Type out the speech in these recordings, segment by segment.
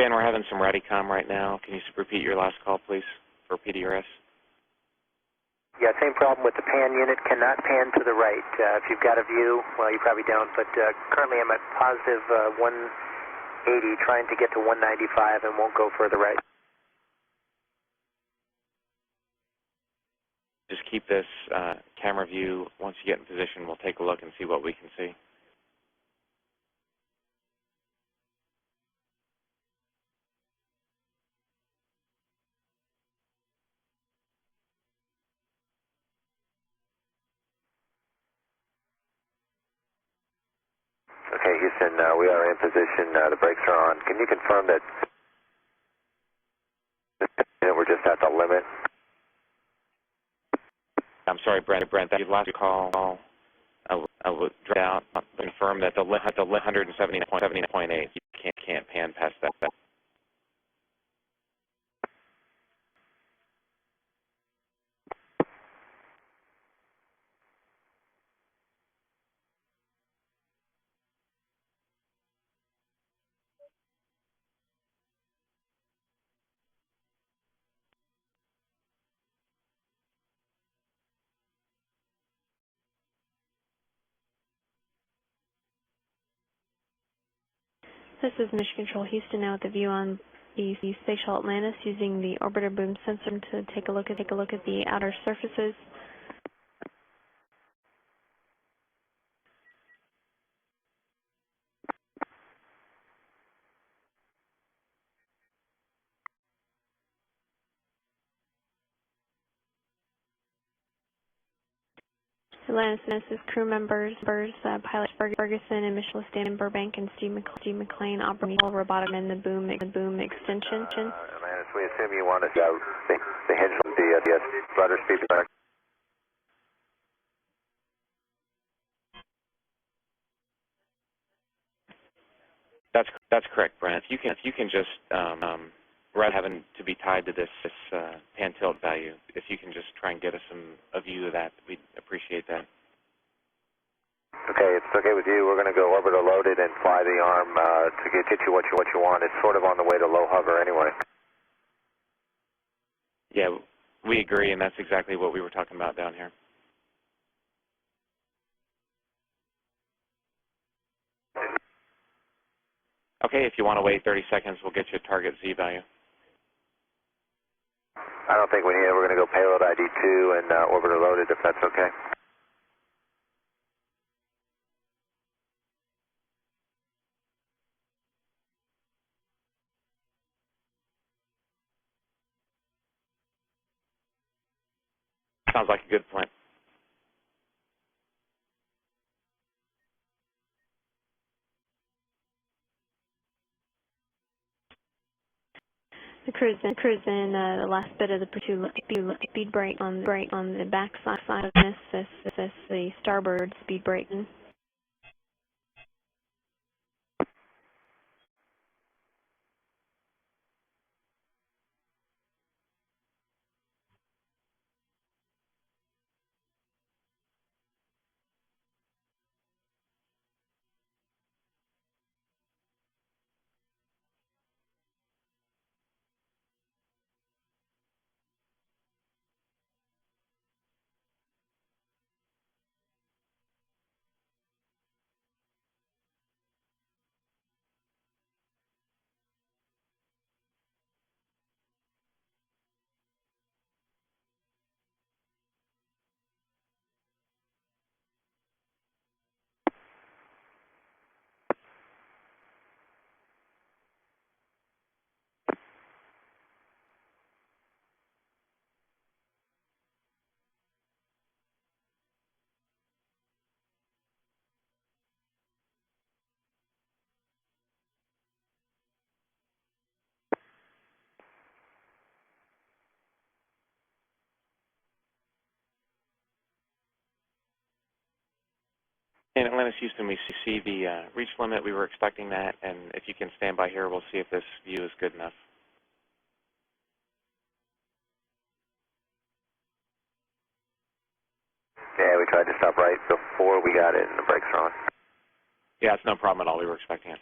Dan, we're having some Radicom right now. Can you repeat your last call, please, for PDRS? Yeah, same problem with the pan unit, cannot pan to the right. If you've got a view, well, you probably don't, but currently I'm at positive 180, trying to get to 195 and won't go further right. Just keep this camera view. Once you get in position, we'll take a look and see what we can see. Okay, Houston, we are in position. The brakes are on. Can you confirm that we're just at the limit? I'm sorry, Brent, that last call, I would drop out, confirm that the 170.8, you can't pan past that. This is Mission Control Houston now with the view on the Space Shuttle Atlantis using the orbiter boom sensor to take a look at the outer surfaces. Atlantis' crew members, pilot Ferguson and Michelle Stan Burbank and Steve McLean operating robotic and the boom extension. Atlantis, we assume you want us out the hinge with the rudder speed back. That's correct, Brent. You can just rather than having to be tied to this pan tilt value, if you can just try and get us a view of that, we'd appreciate that. Okay, it's okay with you. We're going to go orbital loaded and fly the arm to get you what you want. It's sort of on the way to low hover anyway. Yeah, we agree, and that's exactly what we were talking about down here. Okay, if you want to wait 30 seconds, we'll get you a target Z value. I don't think we need it. We're going to go payload ID 2 and orbiter loaded if that's okay. Sounds like a good plan. The crew's in the last bit of the speed brake on the back side of this the starboard speed brake. In Atlantis, Houston, we see the reach limit. We were expecting that, and if you can stand by here, we'll see if this view is good enough. Yeah, we tried to stop right before we got it and the brakes are on. Yeah, it's no problem at all. We were expecting it.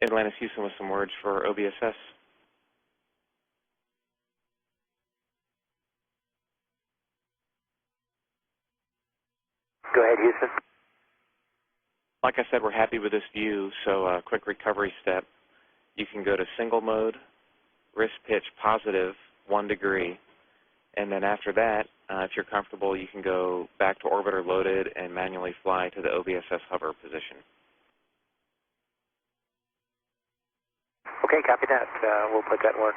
Atlantis Houston with some words for OBSS. Go ahead, Houston. Like I said, we're happy with this view, so a quick recovery step. You can go to single mode, wrist pitch positive 1 degree, and then after that, if you're comfortable, you can go back to orbiter loaded and manually fly to the OBSS hover position. Okay, copy that. We'll put that in work.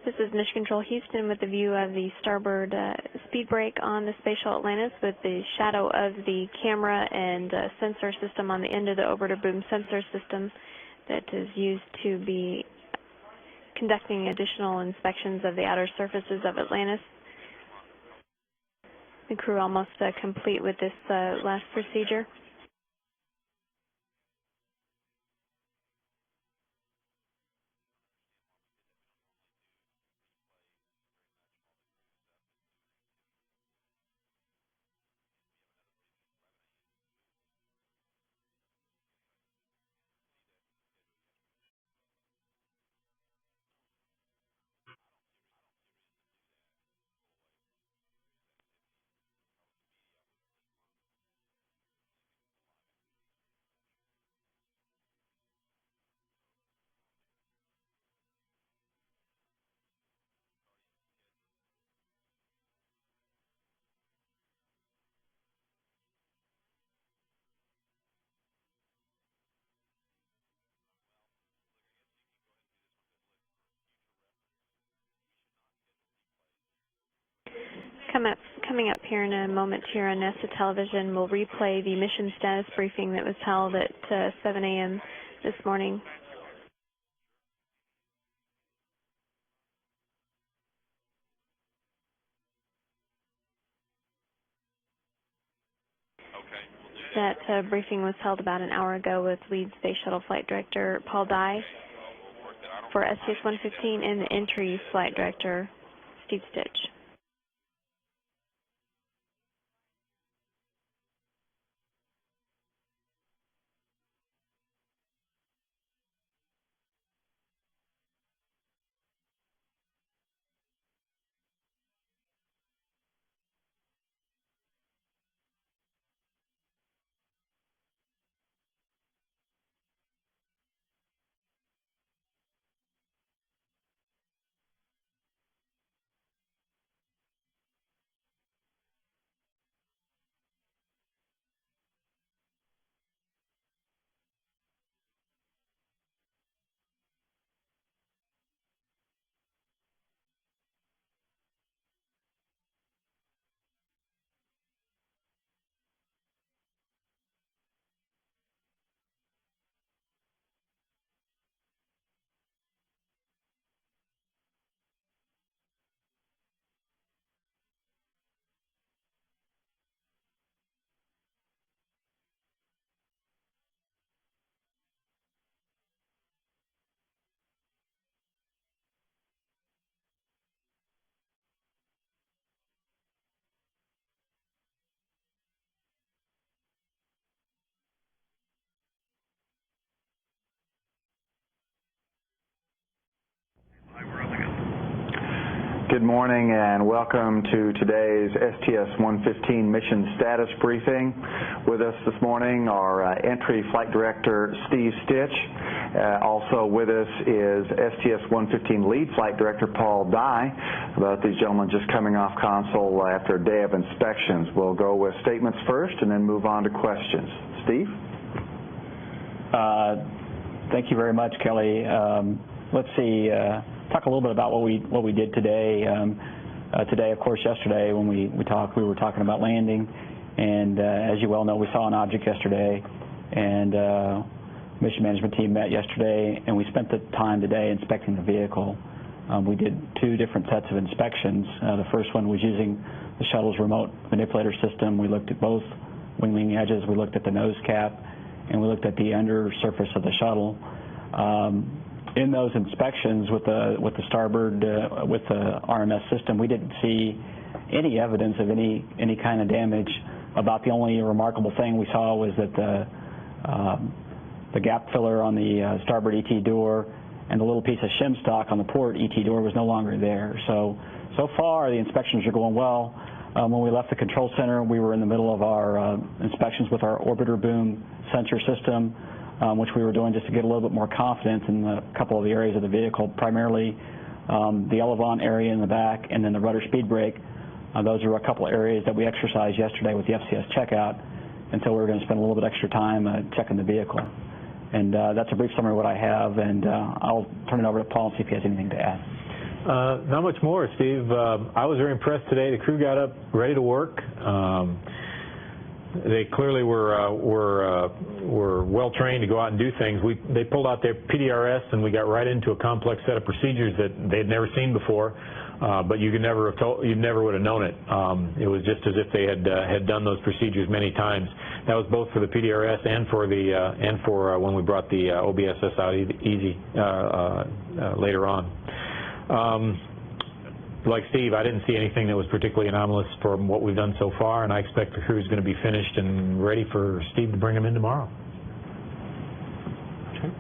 This is Mission Control Houston with the view of the starboard speed brake on the Space Shuttle Atlantis with the shadow of the camera and sensor system on the end of the orbiter boom sensor system that is used to be conducting additional inspections of the outer surfaces of Atlantis. The crew almost complete with this last procedure. Coming up here in a moment here on NASA television, we'll replay the mission status briefing that was held at 7 a.m. this morning. That briefing was held about an hour ago with Lead Space Shuttle Flight Director Paul Dye for STS-115 and the Entry Flight Director Steve Stitch. Good morning and welcome to today's STS-115 mission status briefing. With us this morning are Entry Flight Director Steve Stitch. Also with us is STS-115 Lead Flight Director Paul Dye. Both these gentlemen just coming off console after a day of inspections. We'll go with statements first and then move on to questions. Steve? Thank you very much, Kelly. Let's see. Talk a little bit about what we did today. Today, of course, yesterday when we talked, we were talking about landing, and as you well know, we saw an object yesterday, and mission management team met yesterday, and we spent the time today inspecting the vehicle. We did two different sets of inspections. The first one was using the shuttle's remote manipulator system. We looked at both wing leading edges. We looked at the nose cap, and we looked at the undersurface of the shuttle. In those inspections with the starboard, with the RMS system, we didn't see any evidence of any kind of damage. About the only remarkable thing we saw was that the gap filler on the starboard ET door and the little piece of shim stock on the port ET door was no longer there. So far the inspections are going well. When we left the control center, we were in the middle of our inspections with our orbiter boom sensor system, which we were doing just to get a little bit more confidence in a couple of the areas of the vehicle, primarily the elevon area in the back and then the rudder speed brake. Those are a couple of areas that we exercised yesterday with the FCS checkout, and so we're going to spend a little bit extra time checking the vehicle. And that's a brief summary of what I have, and I'll turn it over to Paul and see if he has anything to add. Not much more, Steve. I was very impressed today. The crew got up ready to work. They clearly were well trained to go out and do things. They pulled out their PDRS, and we got right into a complex set of procedures that they'd never seen before. But you never would have known it. It was just as if they had done those procedures many times. That was both for the PDRS and for when we brought the OBSS out easy later on. Like Steve, I didn't see anything that was particularly anomalous from what we've done so far, and I expect the crew is going to be finished and ready for Steve to bring them in tomorrow. Okay.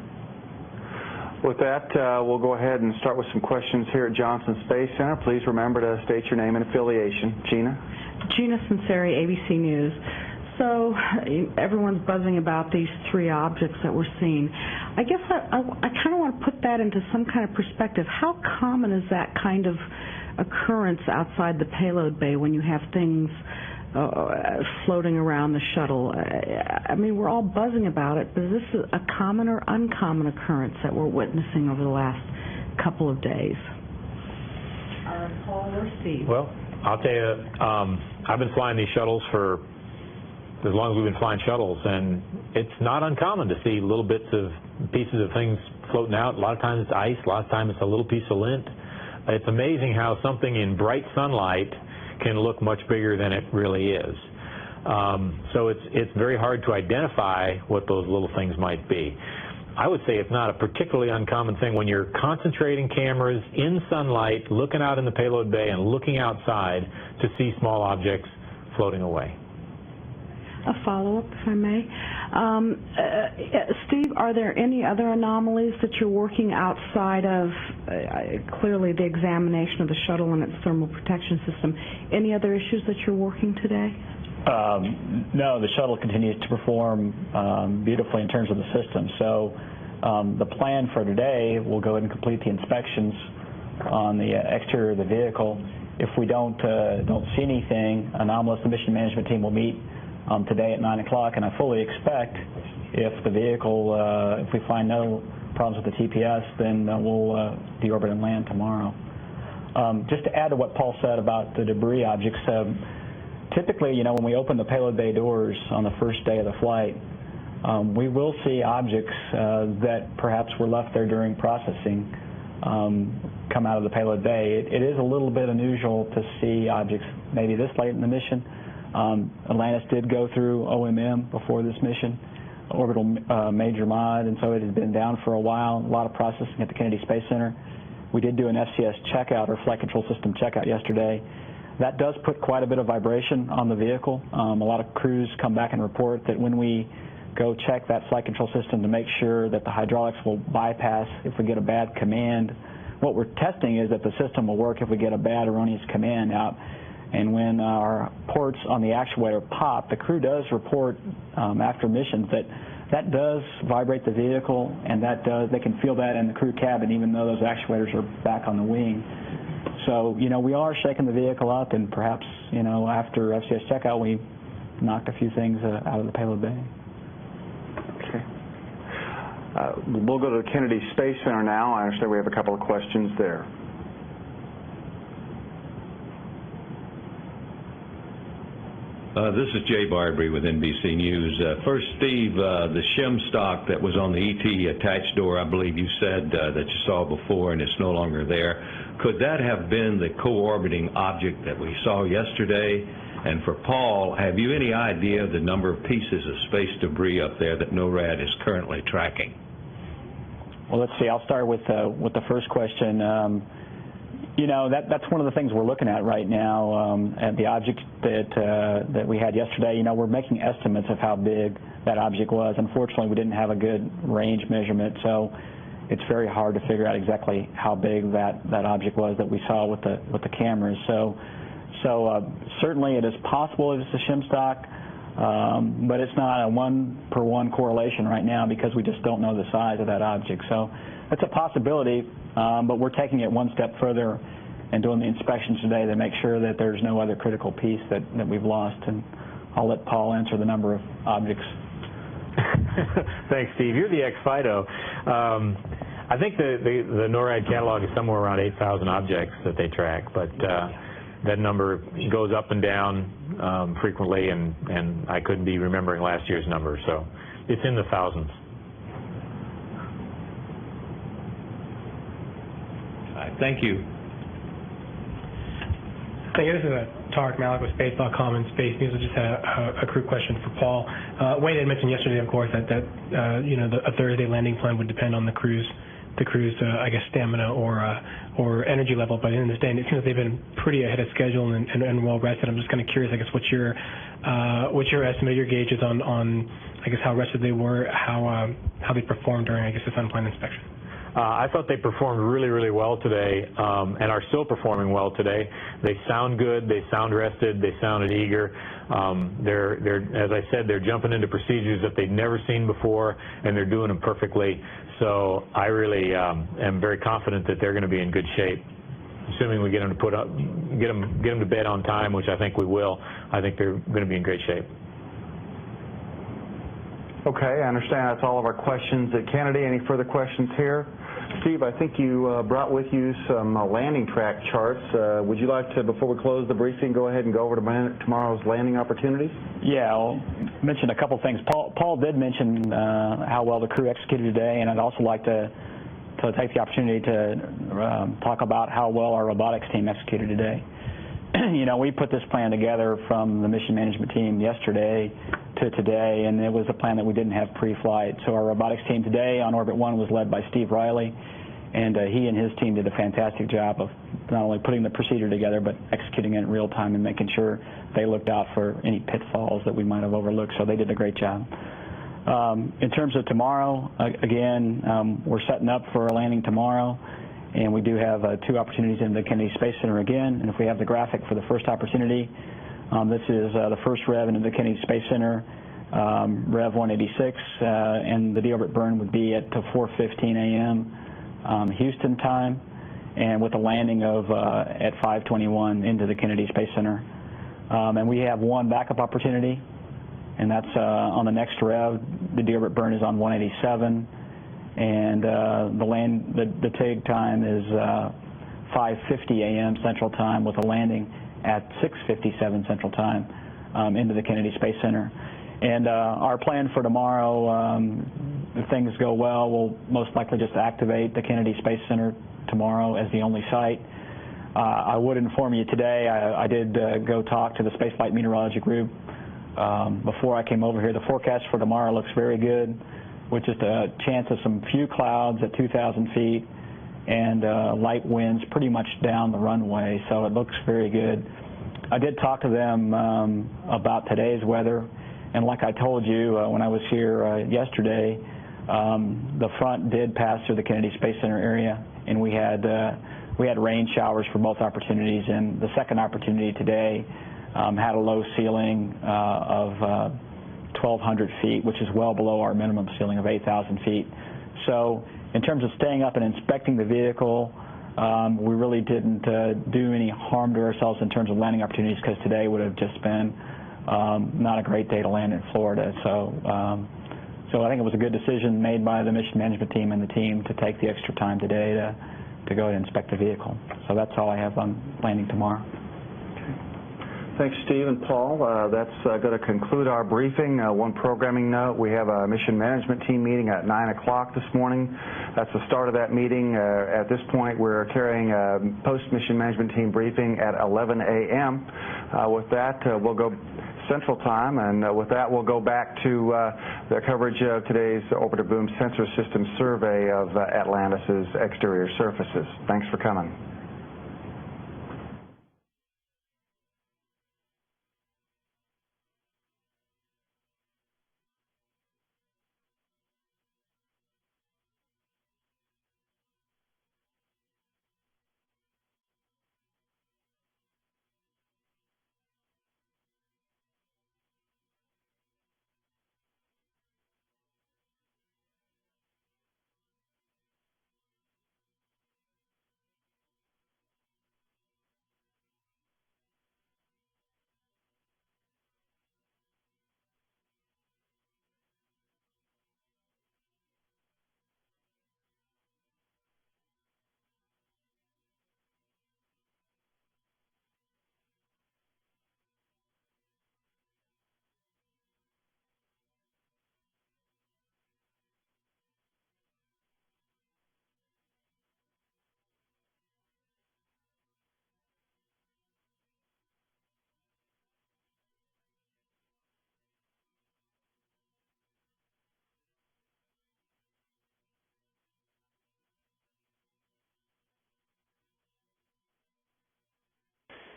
With that, we'll go ahead and start with some questions here at Johnson Space Center. Please remember to state your name and affiliation. Gina Sinceri, ABC News. So everyone's buzzing about these three objects that we're seeing. I guess I kind of want to put that into some kind of perspective. How common is that kind of occurrence outside the payload bay when you have things floating around the shuttle? I mean, we're all buzzing about it, but is this a common or uncommon occurrence that we're witnessing over the last couple of days? Paul or Steve? Well, I'll tell you, I've been flying these shuttles for as long as we've been flying shuttles, and it's not uncommon to see little pieces of things floating out. A lot of times it's ice, a lot of times it's a little piece of lint. It's amazing how something in bright sunlight can look much bigger than it really is. So it's very hard to identify what those little things might be. I would say it's not a particularly uncommon thing when you're concentrating cameras in sunlight, looking out in the payload bay and looking outside to see small objects floating away. A follow-up, if I may. Steve, are there any other anomalies that you're working outside of clearly the examination of the shuttle and its thermal protection system? Any other issues that you're working today? No, the shuttle continues to perform beautifully in terms of the system. So the plan for today, we'll go ahead and complete the inspections on the exterior of the vehicle. If we don't see anything anomalous, the mission management team will meet today at 9 o'clock, and I fully expect if the vehicle, if we find no problems with the TPS, then we'll deorbit and land tomorrow. Just to add to what Paul said about the debris objects, typically, you know, when we open the payload bay doors on the first day of the flight, we will see objects that perhaps were left there during processing come out of the payload bay. It is a little bit unusual to see objects maybe this late in the mission. Atlantis did go through OMM before this mission, orbital major mod, and so it had been down for a while, a lot of processing at the Kennedy Space Center. We did do an FCS checkout, or flight control system checkout, yesterday. That does put quite a bit of vibration on the vehicle. A lot of crews come back and report that when we go check that flight control system to make sure that the hydraulics will bypass if we get a bad command, what we're testing is that the system will work if we get a bad erroneous command out. And when our ports on the actuator pop, the crew does report after missions that does vibrate the vehicle, and they can feel that in the crew cabin even though those actuators are back on the wing. So, you know, we are shaking the vehicle up, and perhaps, you know, after FCS checkout we knocked a few things out of the payload bay. Okay. We'll go to the Kennedy Space Center now. I understand we have a couple of questions there. This is Jay Barbary with NBC News. First, Steve, the shim stock that was on the ET attached door, I believe you said that you saw before and it's no longer there. Could that have been the co-orbiting object that we saw yesterday? And for Paul, have you any idea of the number of pieces of space debris up there that NORAD is currently tracking? Well, let's see. I'll start with the first question. That's one of the things we're looking at right now. At the object that we had yesterday, we're making estimates of how big that object was. Unfortunately, we didn't have a good range measurement, so it's very hard to figure out exactly how big that object was that we saw with the cameras. So certainly it is possible it's a shim stock, but it's not a one-for-one correlation right now because we just don't know the size of that object. So it's a possibility, but we're taking it one step further and doing the inspections today to make sure that there's no other critical piece that we've lost. And I'll let Paul answer the number of objects. Thanks, Steve. You're the ex-FIDO. I think the NORAD catalog is somewhere around 8,000 objects that they track, but that number goes up and down frequently, and I couldn't be remembering last year's number, so it's in the thousands. All right, thank you. Thank you. This is Tarek Malik with Space.com and Space News. I just had a crew question for Paul. Wayne had mentioned yesterday, of course, that a Thursday landing plan would depend on the crew's I guess stamina or energy level by the end of this day. And it seems like they've been pretty ahead of schedule and well rested. I'm just kind of curious, I guess, what's your estimate, your gauges on I guess how rested they were, how they performed during, I guess, this unplanned inspection. I thought they performed really, really well today, and are still performing well today. They sound good. They sound rested. They sounded eager. They're, as I said, they're jumping into procedures that they've never seen before, and they're doing them perfectly. So I really am very confident that they're going to be in good shape. Assuming we get them to get them to bed on time, which I think we will. I think they're going to be in great shape. Okay, I understand that's all of our questions at Kennedy. Any further questions here? Steve, I think you brought with you some landing track charts. Would you like to, before we close the briefing, go ahead and go over to tomorrow's landing opportunities? Yeah, I'll mention a couple things. Paul did mention how well the crew executed today, and I'd also like to take the opportunity to talk about how well our robotics team executed today. We put this plan together from the mission management team yesterday to today, and it was a plan that we didn't have pre-flight. So our robotics team today on Orbit 1 was led by Steve Riley, and he and his team did a fantastic job of not only putting the procedure together, but executing it in real time and making sure they looked out for any pitfalls that we might have overlooked. So they did a great job. In terms of tomorrow, again, we're setting up for a landing tomorrow. And we do have 2 opportunities in the Kennedy Space Center again. And if we have the graphic for the first opportunity, this is the first rev into the Kennedy Space Center, Rev 186, and the deorbit burn would be at 4:15 a.m. Houston time, and with a landing of at 5:21 into the Kennedy Space Center. And we have 1 backup opportunity, and that's on the next rev. The deorbit burn is on 187. And the take time is 5:50 a.m. Central Time with a landing at 6:57 Central Time into the Kennedy Space Center. And our plan for tomorrow, if things go well, we'll most likely just activate the Kennedy Space Center tomorrow as the only site. I would inform you today, I did go talk to the Spaceflight Meteorology Group before I came over here. The forecast for tomorrow looks very good, with just a chance of some few clouds at 2,000 feet and light winds pretty much down the runway, so it looks very good. I did talk to them about today's weather, and like I told you when I was here yesterday, the front did pass through the Kennedy Space Center area, and we had rain showers for both opportunities, and the second opportunity today had a low ceiling of 1,200 feet, which is well below our minimum ceiling of 8,000 feet. So in terms of staying up and inspecting the vehicle, we really didn't do any harm to ourselves in terms of landing opportunities, because today would have just been not a great day to land in Florida. So I think it was a good decision made by the mission management team and the team to take the extra time today to go and inspect the vehicle. So that's all I have on landing tomorrow. Thanks, Steve and Paul. That's going to conclude our briefing. One programming note, we have a mission management team meeting at 9 o'clock this morning. That's the start of that meeting. At this point, we're carrying a post-mission management team briefing at 11 a.m. With that, we'll go Central Time, and with that, we'll go back to the coverage of today's Orbiter Boom Sensor System survey of Atlantis' exterior surfaces. Thanks for coming.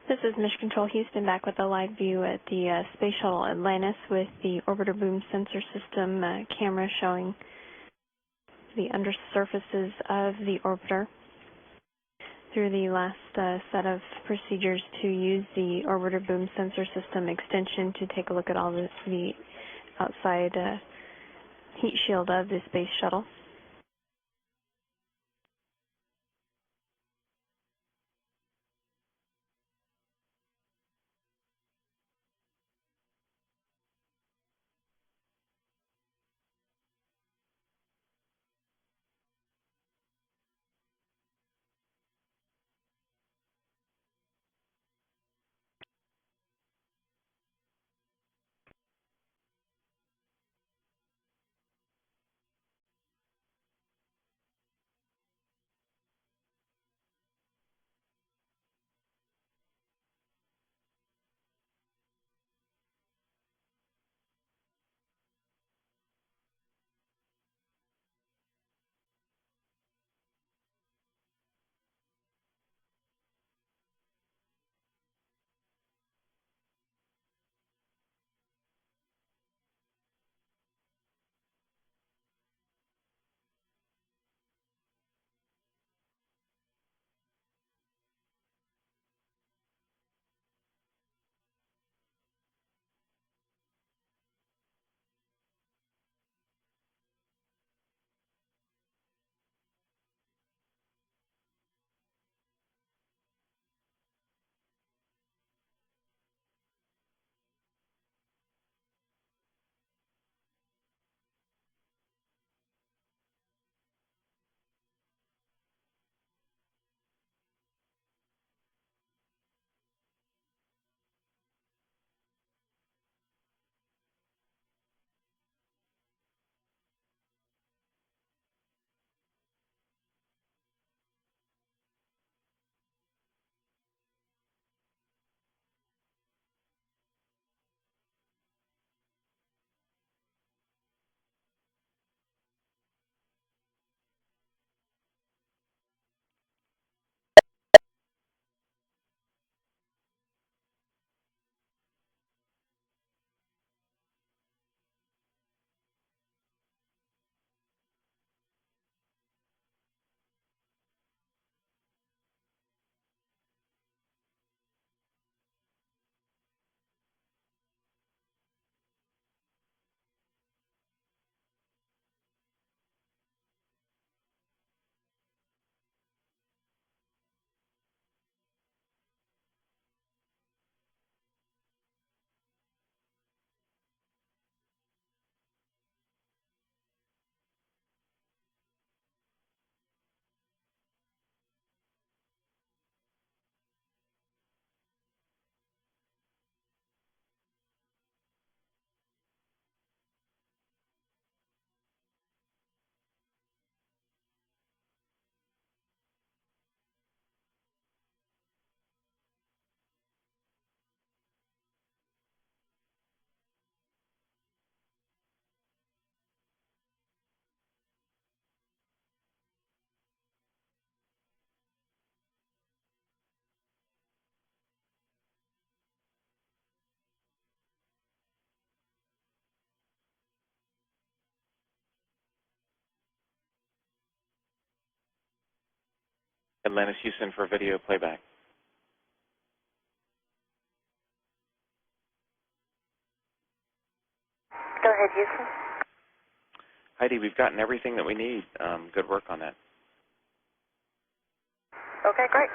This is Mission Control Houston back with a live view at the Space Shuttle Atlantis with the Orbiter Boom Sensor System camera showing the undersurfaces of the orbiter. Through the last set of procedures to use the Orbiter Boom Sensor System extension to take a look at all the outside heat shield of the Space Shuttle. Atlantis Houston for video playback. Go ahead, Houston. Heidi, we've gotten everything that we need. Good work on that. Okay, great.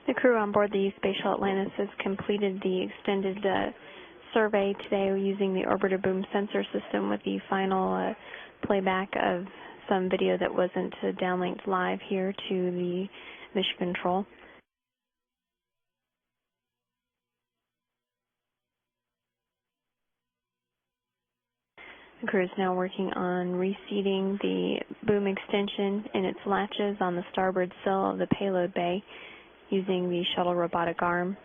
The crew on board the Spatial Atlantis has completed the extended survey today using the orbiter boom sensor system with the final playback of some video that wasn't downlinked live here to the mission control. The crew is now working on reseating the boom extension in its latches on the starboard sill of the payload bay using the shuttle robotic arm.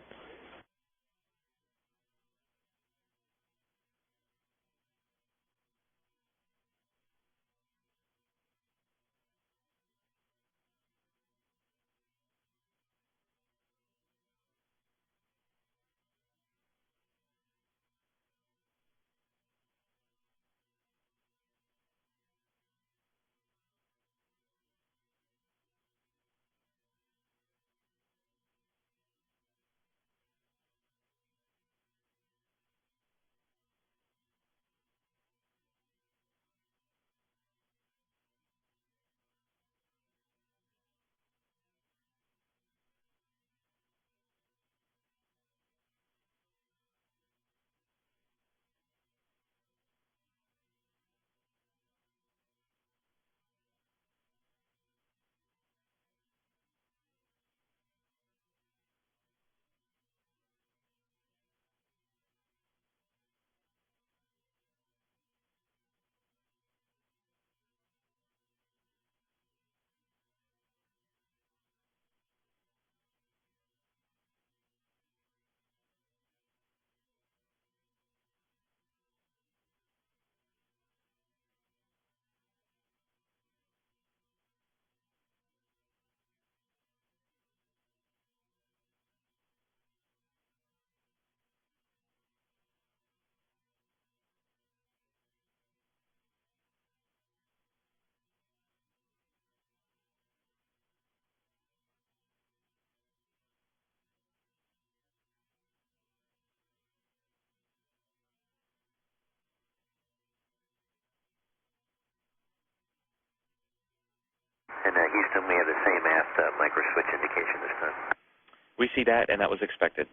And Houston, we have the same aft micro switch indication this time. We see that, and that was expected.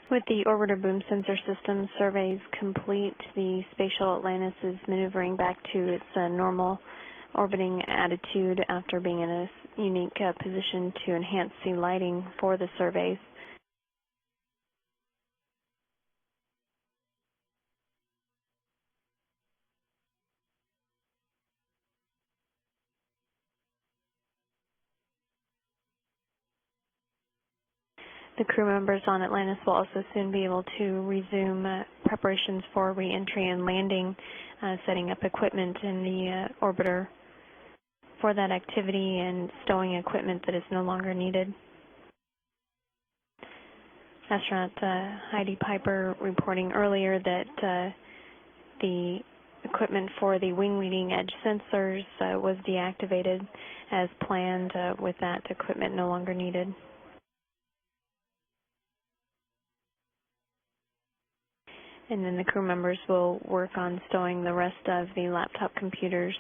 With the orbiter boom sensor system surveys complete, the Spatial Atlantis is maneuvering back to its normal orbiting attitude after being in a unique position to enhance the lighting for the surveys. The crew members on Atlantis will also soon be able to resume preparations for re-entry and landing, setting up equipment in the orbiter for that activity and stowing equipment that is no longer needed. Astronaut Heidi Piper reporting earlier that the equipment for the wing leading edge sensors was deactivated as planned, with that equipment no longer needed. And then the crew members will work on stowing the rest of the laptop computers.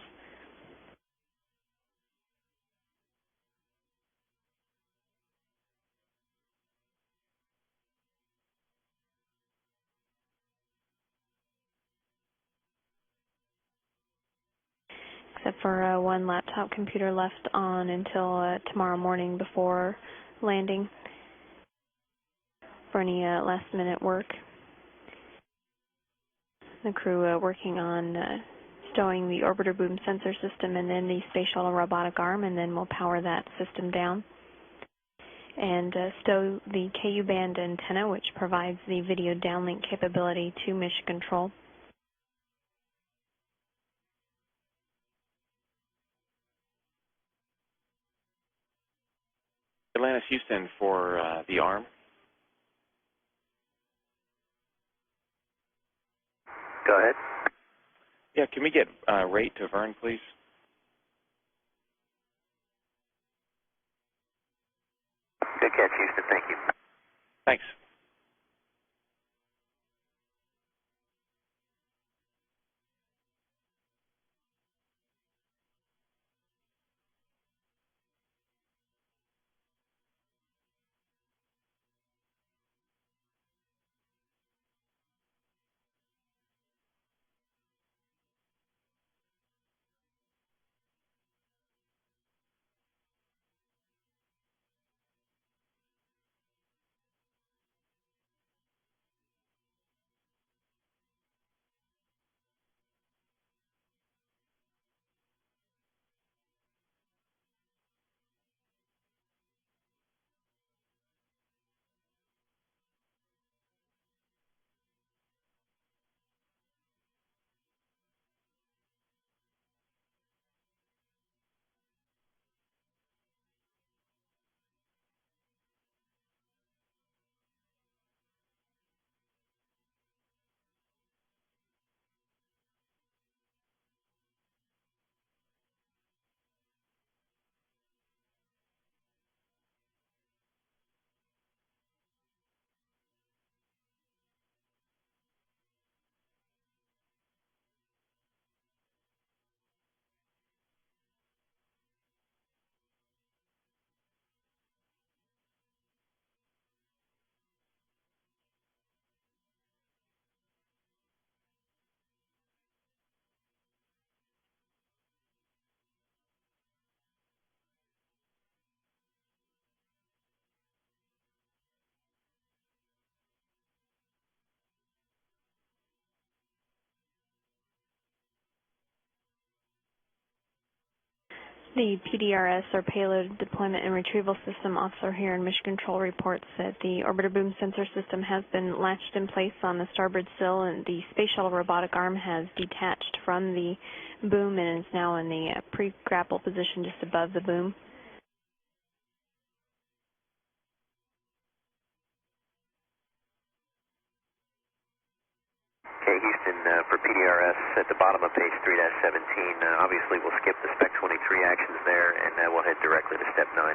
Except for one laptop computer left on until tomorrow morning before landing for any last minute work. The crew working on stowing the orbiter boom sensor system and then the space shuttle robotic arm, and then we'll power that system down. And stow the KU band antenna, which provides the video downlink capability to mission control. Atlantis Houston for the arm. Go ahead. Yeah, can we get rate to Vern, please? Good catch, Houston. Thank you. Thanks. The PDRS, or Payload Deployment and Retrieval System officer here in Mission Control, reports that the orbiter boom sensor system has been latched in place on the starboard sill, and the space shuttle robotic arm has detached from the boom and is now in the pre-grapple position just above the boom. Okay, Houston, for PDRS at the bottom of page 3-17, obviously we'll skip the Spec 23 actions there, and we'll head directly to step 9.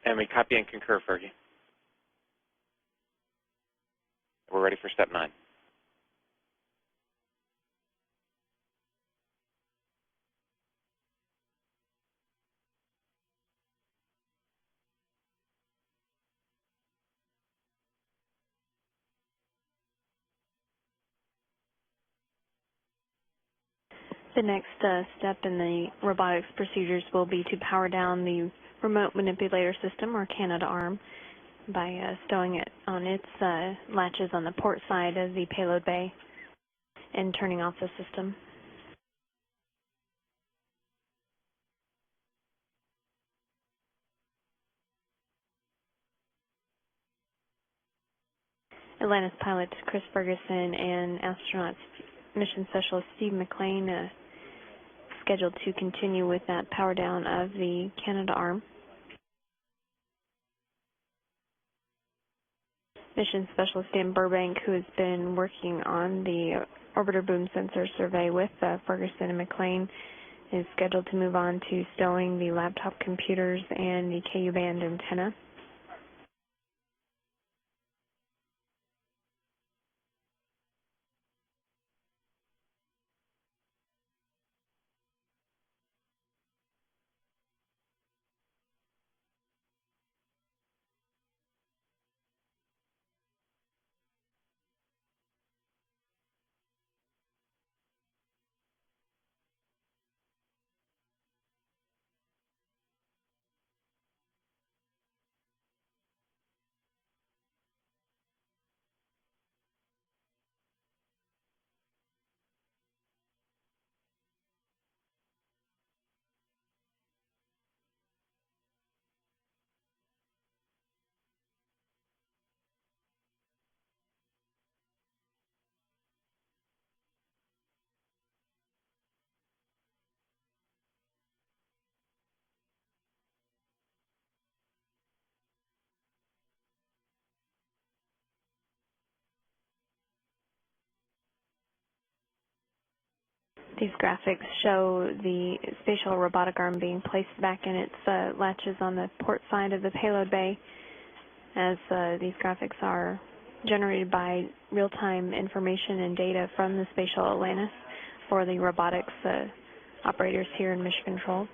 And we copy and concur, Fergie. We're ready for step 9. The next step in the robotics procedures will be to power down the remote manipulator system, or Canada arm, by stowing it on its latches on the port side of the payload bay and turning off the system. Atlantis pilot Chris Ferguson and astronaut mission specialist Steve McLean scheduled to continue with that power down of the Canadarm. Mission specialist Dan Burbank, who has been working on the orbiter boom sensor survey with Ferguson and McLean, is scheduled to move on to stowing the laptop computers and the KU band antenna. These graphics show the spatial robotic arm being placed back in its latches on the port side of the payload bay, as these graphics are generated by real-time information and data from the spatial Atlantis for the robotics operators here in Mission Control.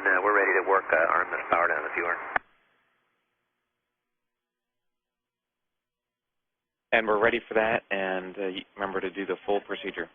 and we're ready to work arm this power down if you are. And we're ready for that, and remember to do the full procedure.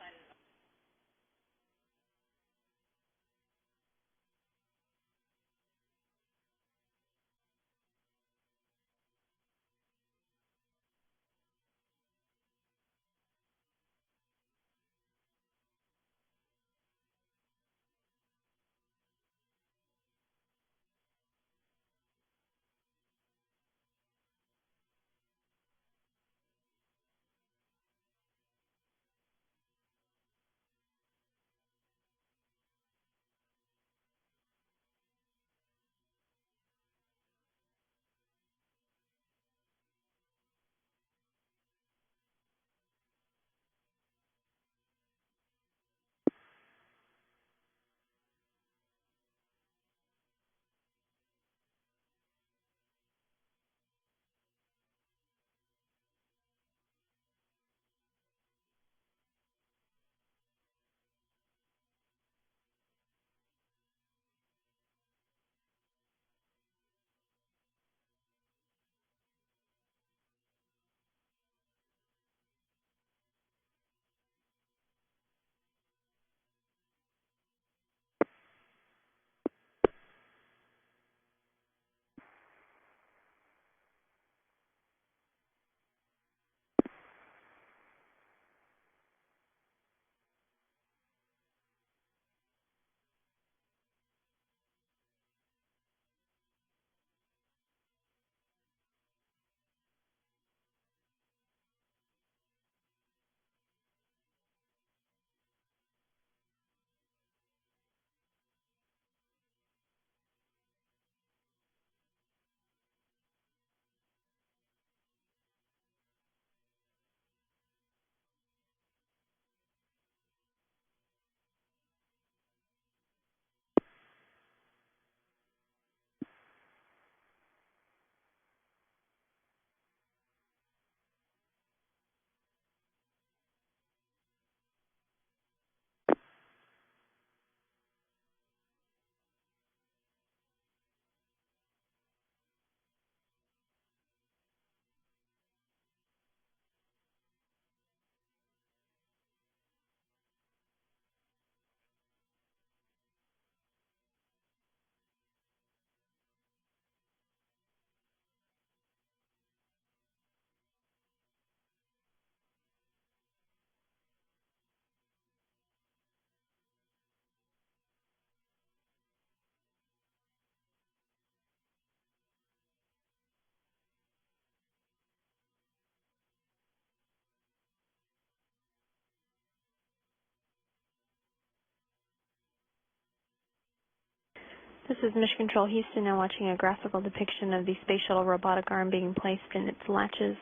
This is Mission Control Houston, now watching a graphical depiction of the Space Shuttle robotic arm being placed in its latches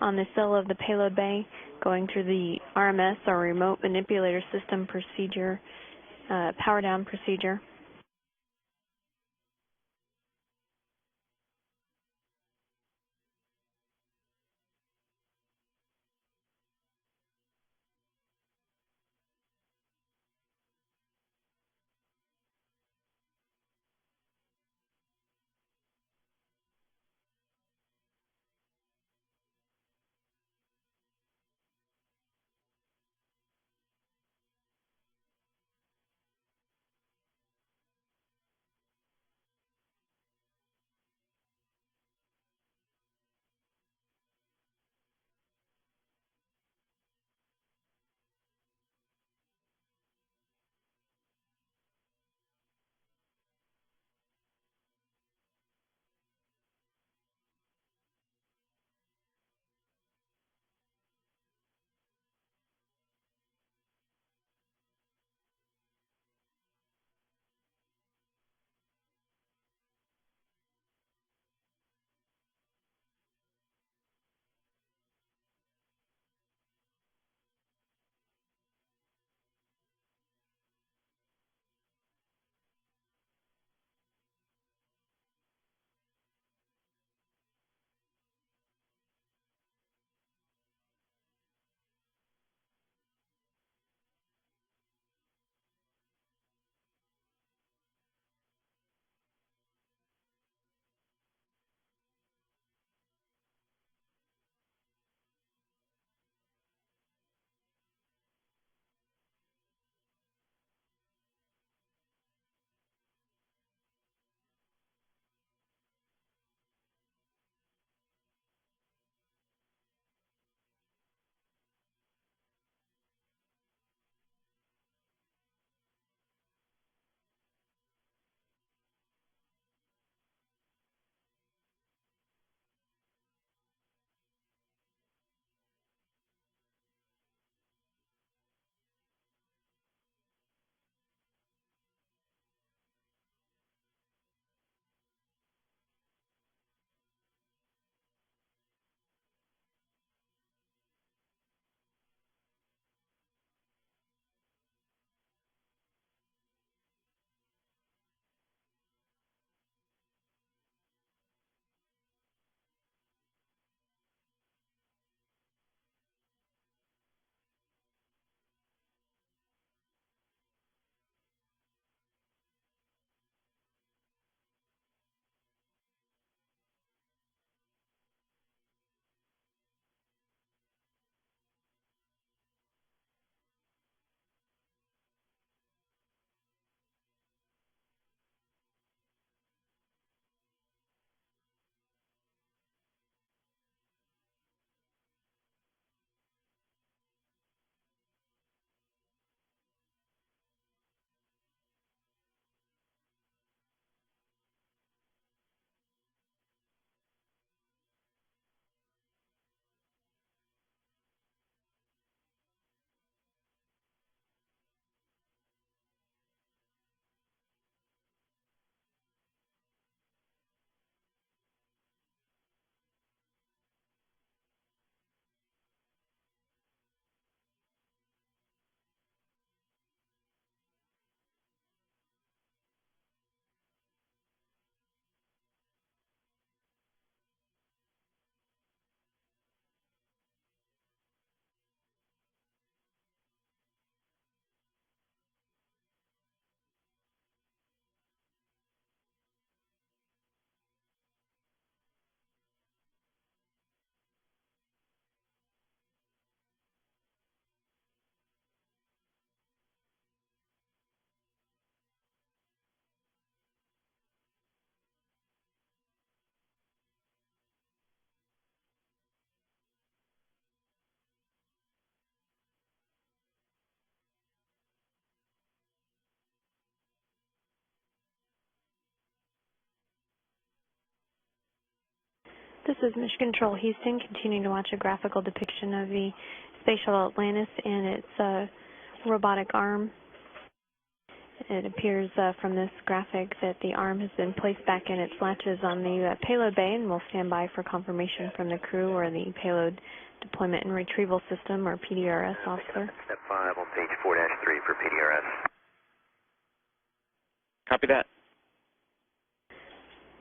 on the sill of the payload bay, going through the RMS, or Remote Manipulator System procedure, power down procedure. This is Mission Control Houston, continuing to watch a graphical depiction of the Space Shuttle Atlantis and its robotic arm. It appears from this graphic that the arm has been placed back in its latches on the payload bay, and we'll stand by for confirmation from the crew or the payload deployment and retrieval system or PDRS officer. Step 5 on page 4-3 for PDRS. Copy that.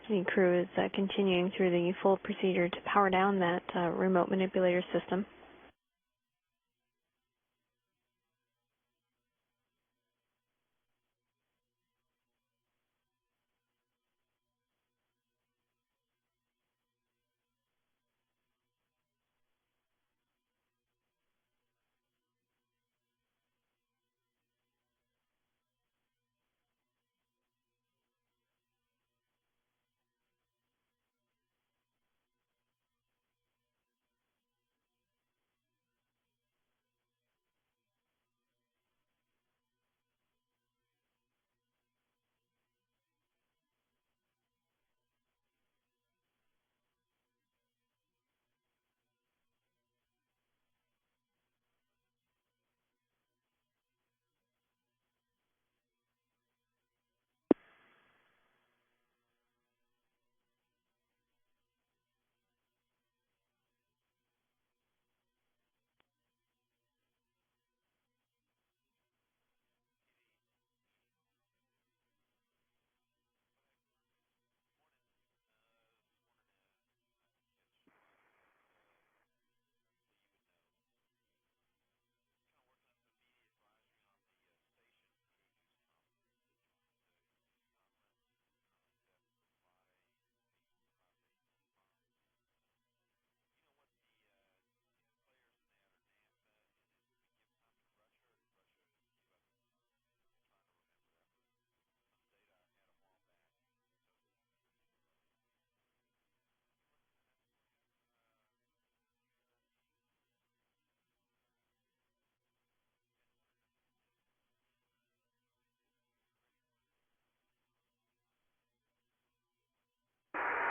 The crew is continuing through the full procedure to power down that remote manipulator system.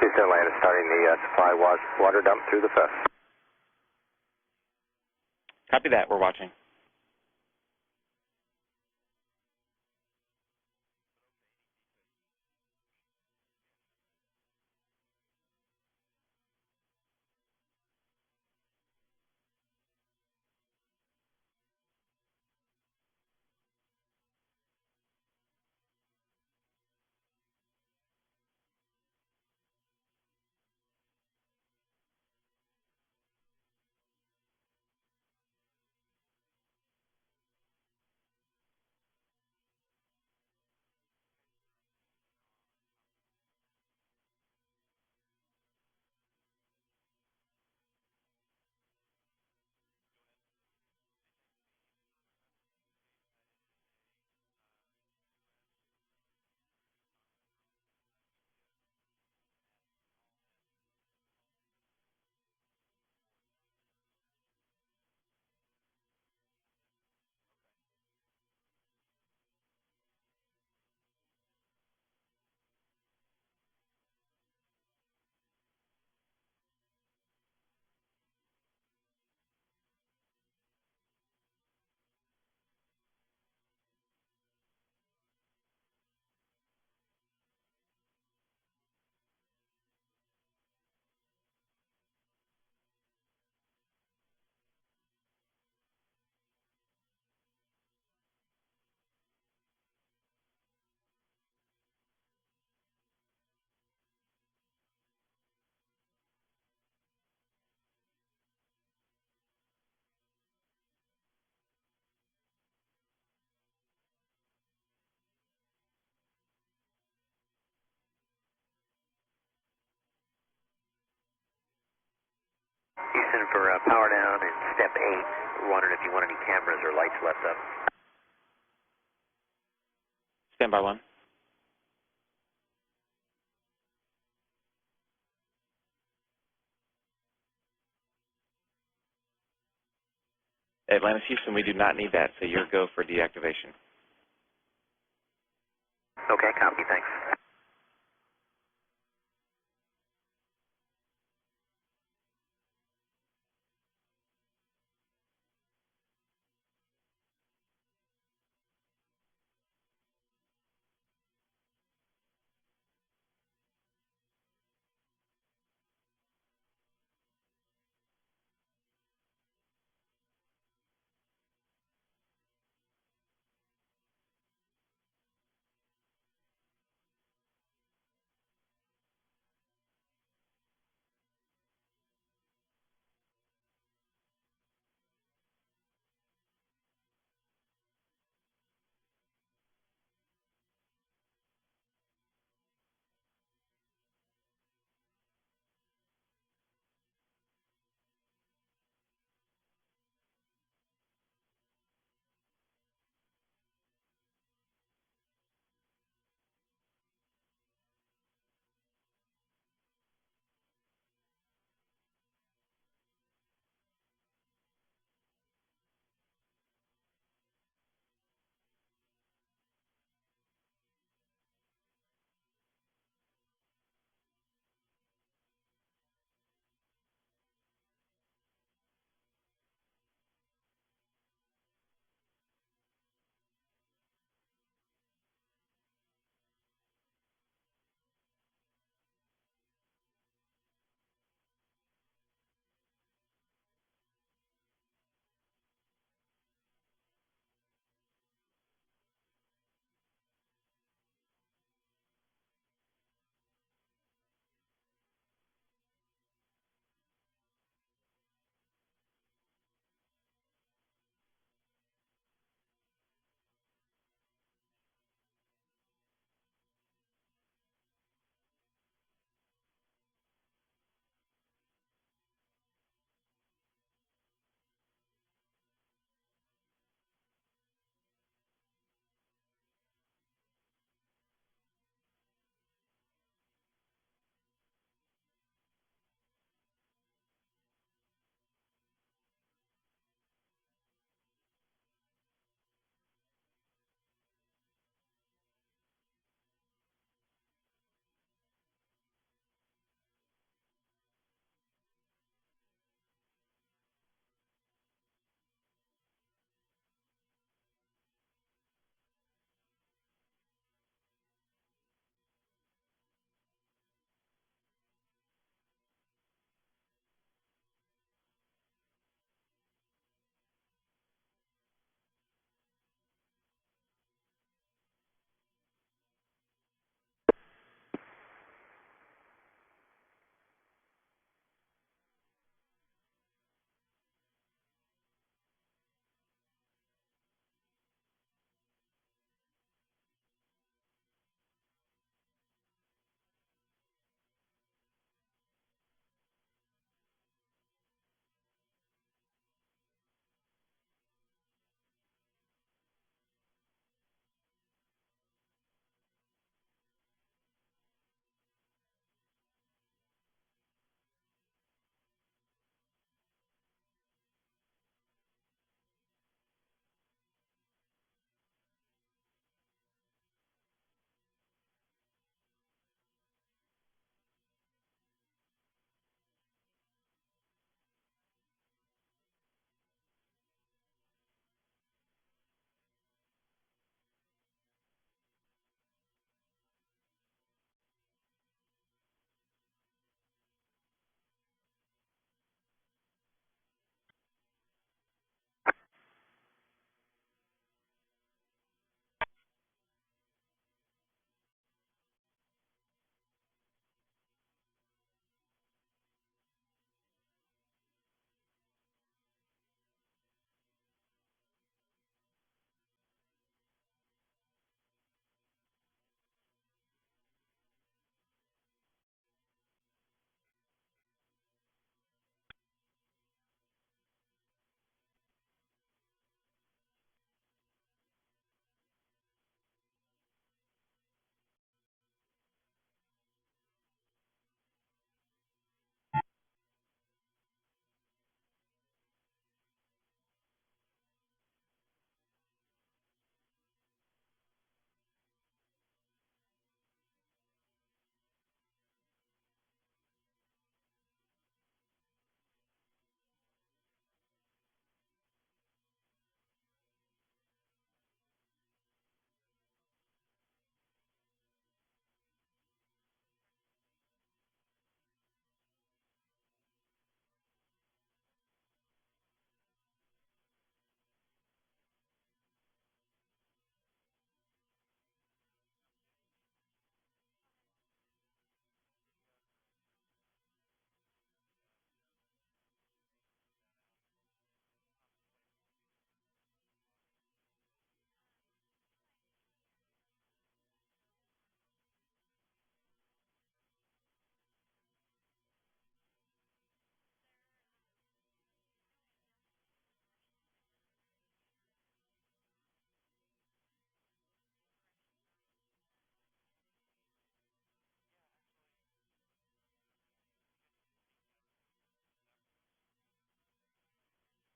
Houston Atlantis starting the supply water dump through the FES. Copy that. We're watching. Houston for power down in step 8. We're wondering if you want any cameras or lights left up. Stand by 1. Atlantis Houston, we do not need that, so you're go for deactivation. Okay, copy, thanks.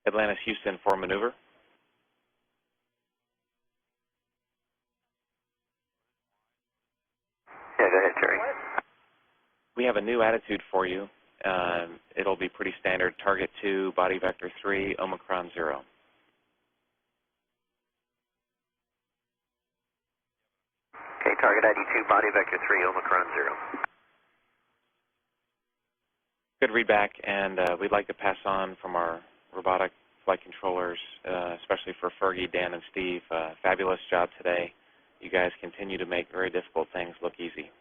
Atlantis, Houston for maneuver. Yeah, go ahead, Terry. We have a new attitude for you. It'll be pretty standard. Target 2, body vector 3, Omicron 0. Okay, target ID 2, body vector 3, Omicron 0. Good readback, and we'd like to pass on from our robotic flight controllers, especially for Fergie, Dan, and Steve. Fabulous job today. You guys continue to make very difficult things look easy.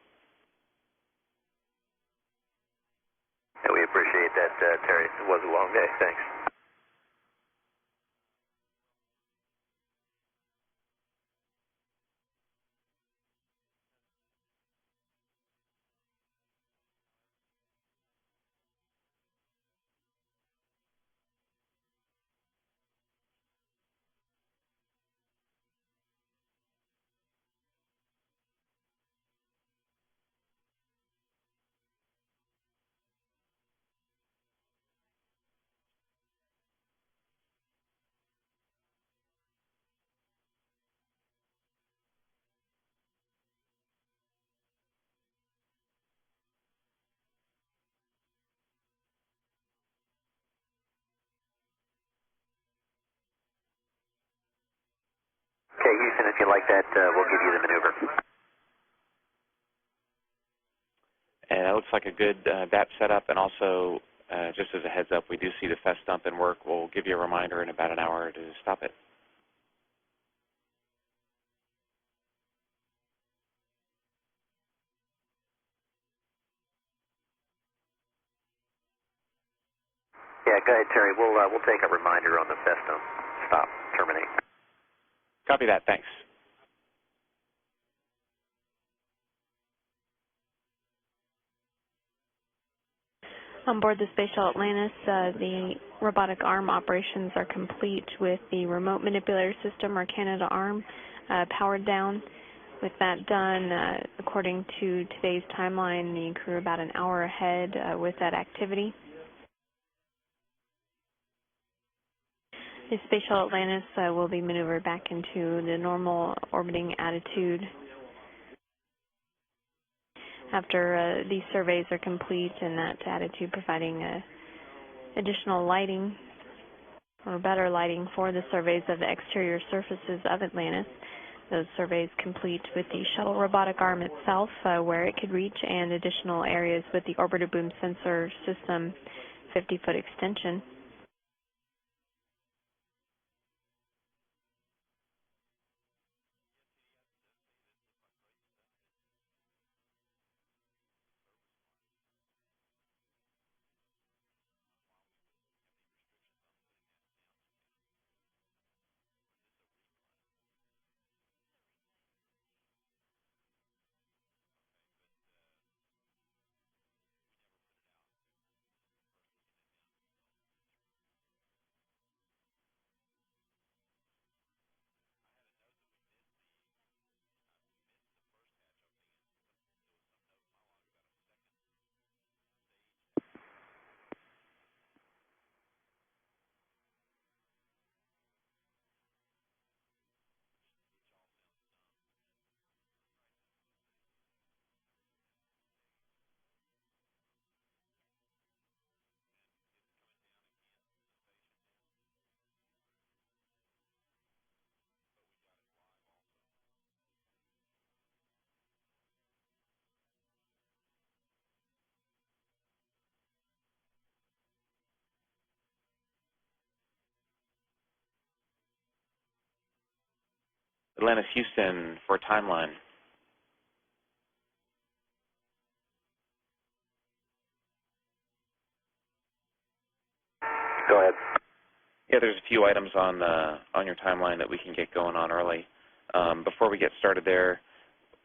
Yeah, we appreciate that, Terry. It was a long day. Thanks. Okay, Houston, if you like that, we'll give you the maneuver. And it looks like a good DAP setup, and also, just as a heads up, we do see the fest dump in work. We'll give you a reminder in about an hour to stop it. Yeah, go ahead, Terry. We'll take a reminder on the fest dump. Stop. Terminate. Copy that. Thanks. On board the Space Shuttle Atlantis, the robotic arm operations are complete with the remote manipulator system, or Canada arm, powered down. With that done, according to today's timeline, the crew are about an hour ahead with that activity. The Space Shuttle Atlantis will be maneuvered back into the normal orbiting attitude after these surveys are complete, and that attitude providing additional lighting or better lighting for the surveys of the exterior surfaces of Atlantis. Those surveys complete with the shuttle robotic arm itself, where it could reach, and additional areas with the orbiter boom sensor system 50-foot extension. Atlantis, Houston for timeline. Go ahead. Yeah, there's a few items on your timeline that we can get going on early. Before we get started there,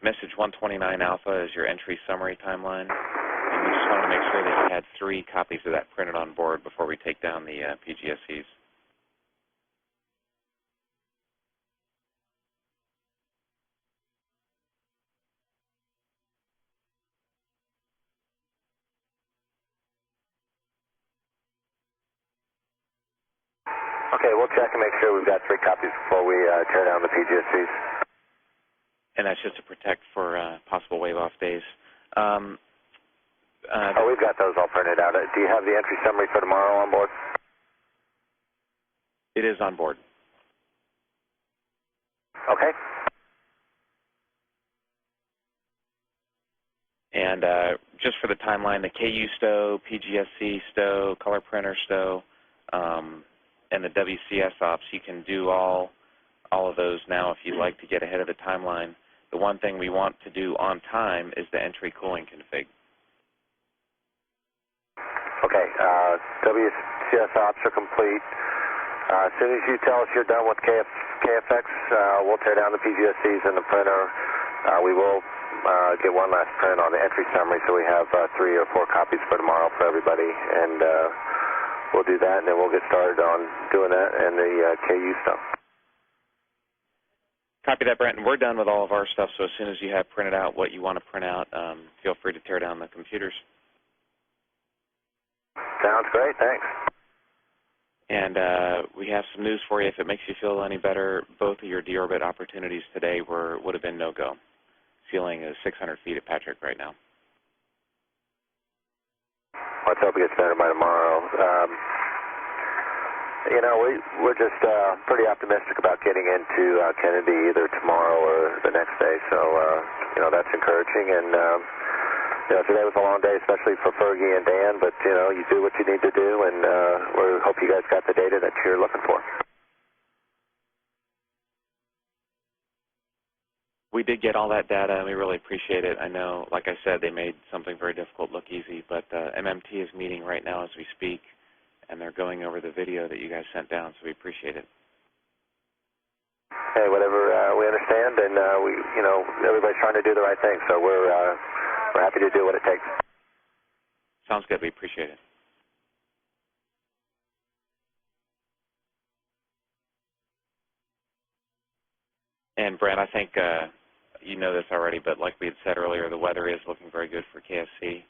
message 129 Alpha is your entry summary timeline, and we just wanted to make sure that you had 3 copies of that printed on board before we take down the PGSEs. Okay, we'll check and make sure we've got 3 copies before we tear down the PGSCs. And that's just to protect for possible wave-off days. We've got those all printed out. Do you have the entry summary for tomorrow on board? It is on board. Okay. And just for the timeline, the KU stow, PGSC stow, color printer stow, and the WCS ops, you can do all of those now if you'd like to get ahead of the timeline. The one thing we want to do on time is the entry cooling config. Okay, WCS ops are complete. As soon as you tell us you're done with KFX, we'll tear down the PGSCs and the printer. We will get one last print on the entry summary, so we have 3 or 4 copies for tomorrow for everybody, and we'll do that, and then we'll get started on doing that and the KU stuff. Copy that, Brent, and we're done with all of our stuff, so as soon as you have printed out what you want to print out, feel free to tear down the computers. Sounds great, thanks. And we have some news for you. If it makes you feel any better, both of your deorbit opportunities today would have been no-go. Ceiling is 600 feet at Patrick right now. Let's hope it gets better by tomorrow. You know, we're just pretty optimistic about getting into Kennedy either tomorrow or the next day, so, you know, that's encouraging. And, you know, today was a long day, especially for Fergie and Dan, but, you know, you do what you need to do, and we hope you guys got the data that you're looking for. We did get all that data, and we really appreciate it. I know, like I said, they made something very difficult look easy, but MMT is meeting right now as we speak, and they're going over the video that you guys sent down, so we appreciate it. Hey, whatever we understand, and you know, everybody's trying to do the right thing, so we're happy to do what it takes. Sounds good. We appreciate it. And Brent, I think you know this already, but like we had said earlier, the weather is looking very good for KFC.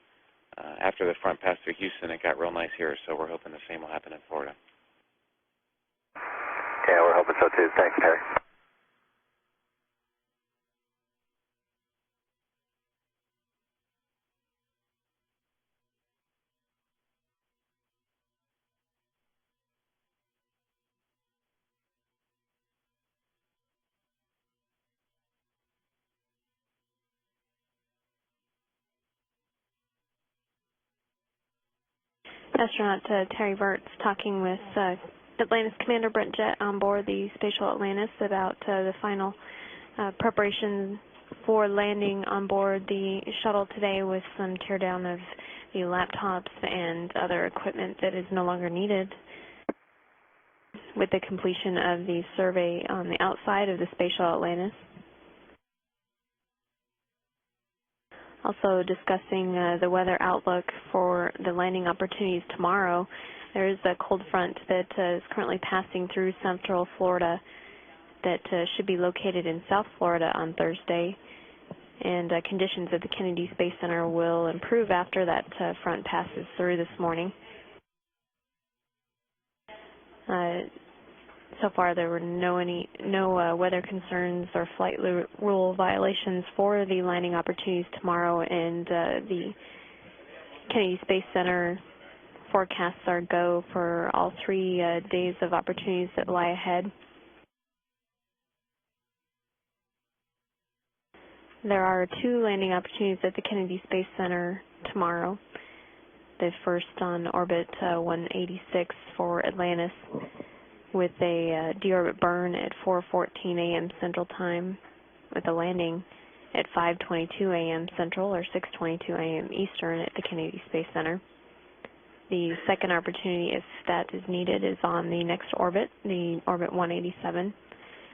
After the front passed through Houston, it got real nice here, so we're hoping the same will happen in Florida. Yeah, we're hoping so too. Thanks, Terry. Astronaut Terry Virts talking with Atlantis Commander Brent Jett on board the Spatial Atlantis about the final preparation for landing on board the shuttle today, with some teardown of the laptops and other equipment that is no longer needed, with the completion of the survey on the outside of the Spatial Atlantis. Also discussing the weather outlook for the landing opportunities tomorrow. There is a cold front that is currently passing through central Florida that should be located in South Florida on Thursday, and conditions at the Kennedy Space Center will improve after that front passes through this morning. So far, there were no weather concerns or flight rule violations for the landing opportunities tomorrow, and the Kennedy Space Center forecasts are go for all 3 days of opportunities that lie ahead. There are 2 landing opportunities at the Kennedy Space Center tomorrow. The first on orbit 186 for Atlantis, with a deorbit burn at 4:14 a.m. Central Time, with a landing at 5:22 a.m. Central or 6:22 a.m. Eastern at the Kennedy Space Center. The second opportunity, if that is needed, is on the next orbit, the orbit 187,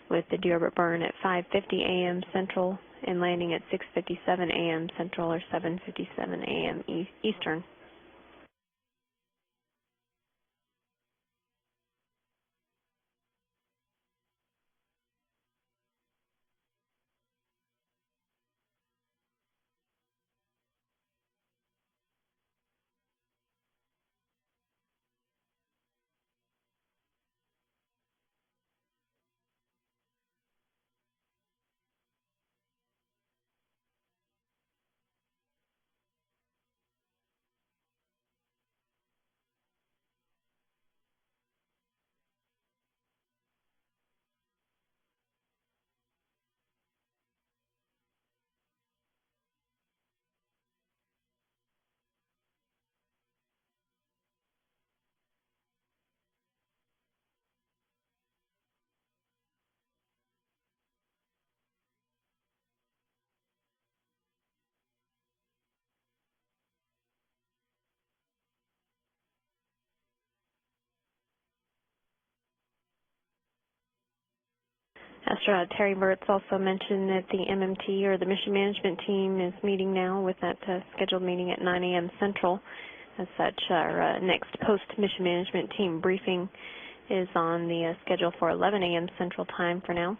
with the deorbit burn at 5:50 a.m. Central and landing at 6:57 a.m. Central or 7:57 a.m. Eastern. Astronaut Terry Burtz also mentioned that the MMT, or the Mission Management Team, is meeting now with that scheduled meeting at 9 a.m. Central. As such, our next post-Mission Management Team briefing is on the schedule for 11 a.m. Central Time for now.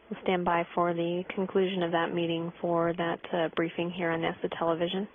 We'll stand by for the conclusion of that meeting for that briefing here on NASA television.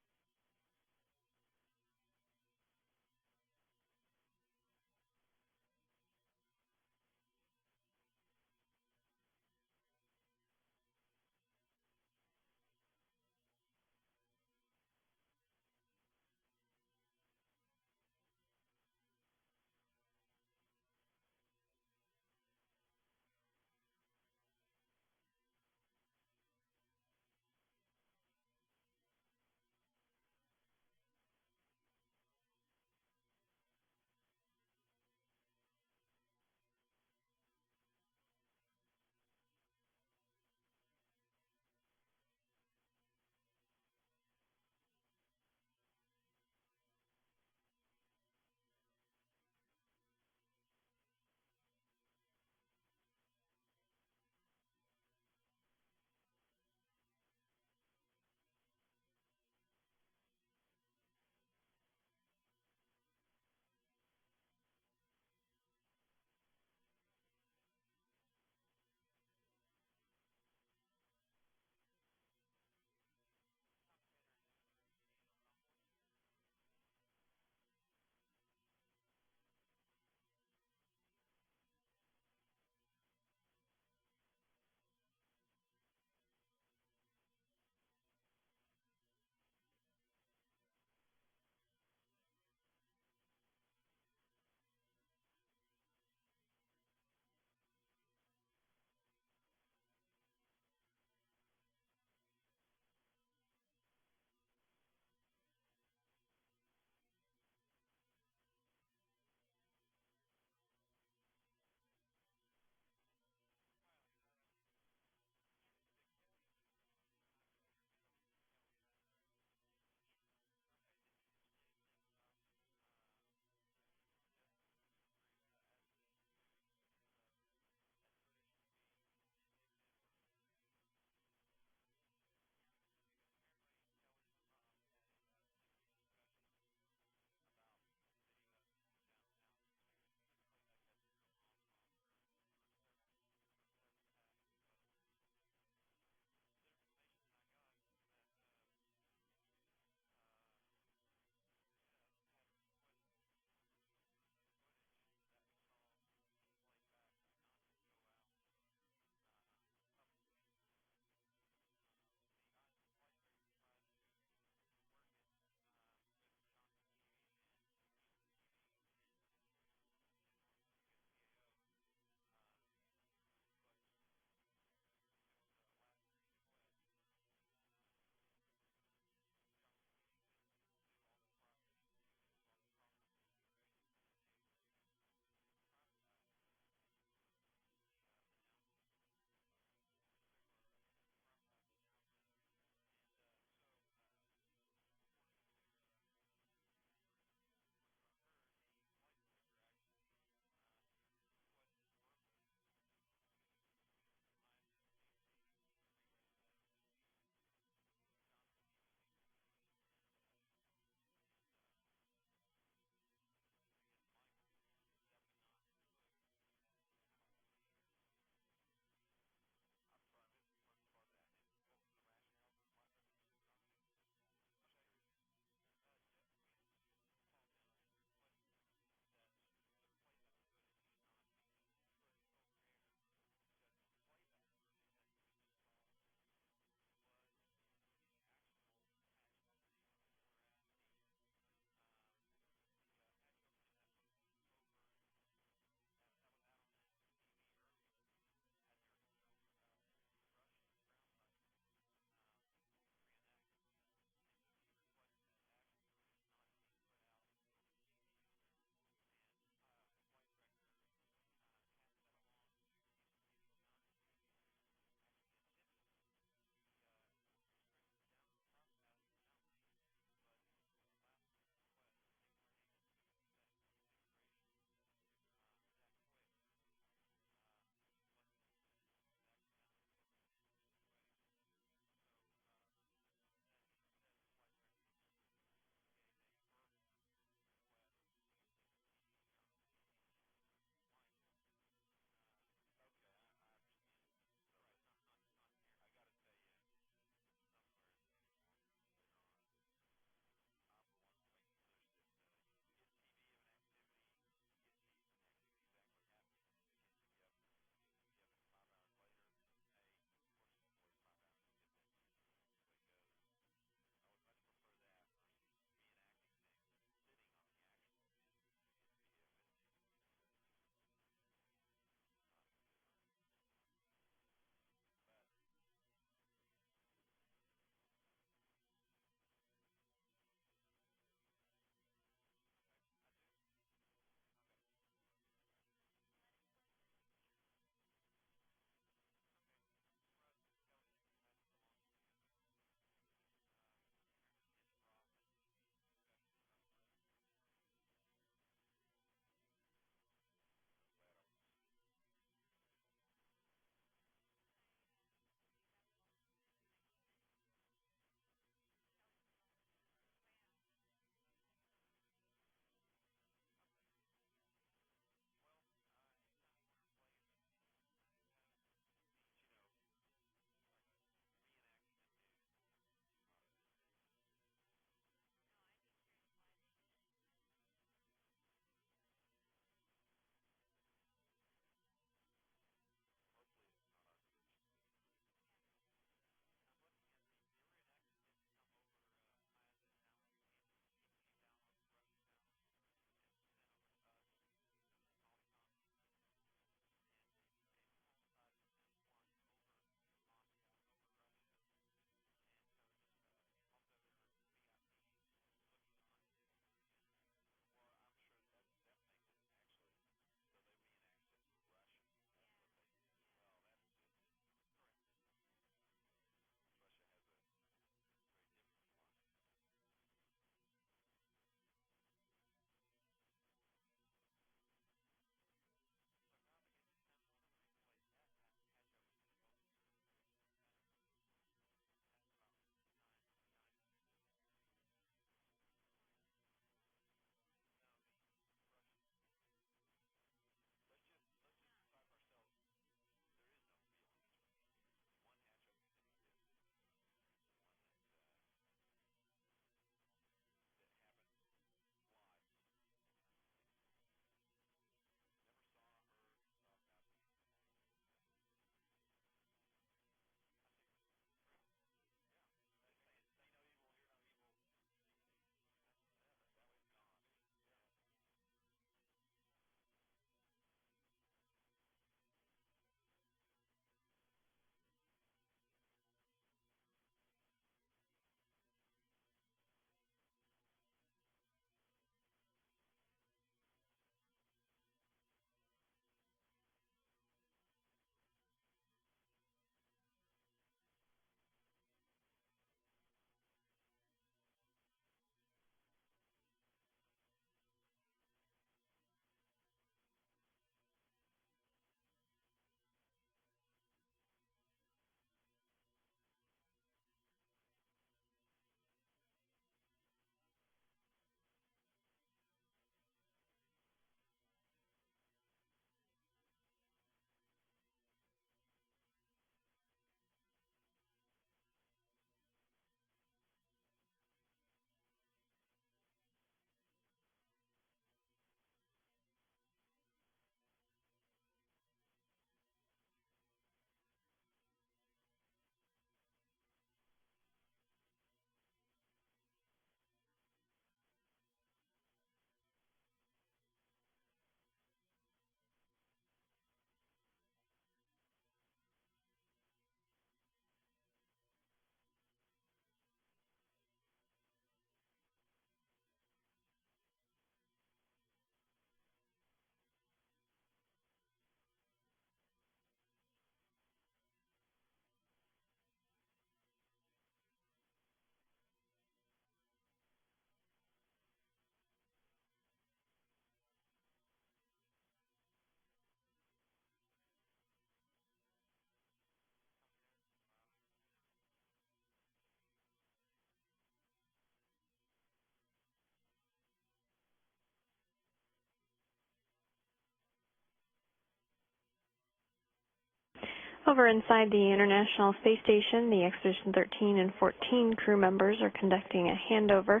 Over inside the International Space Station, the Expedition 13 and 14 crew members are conducting a handover.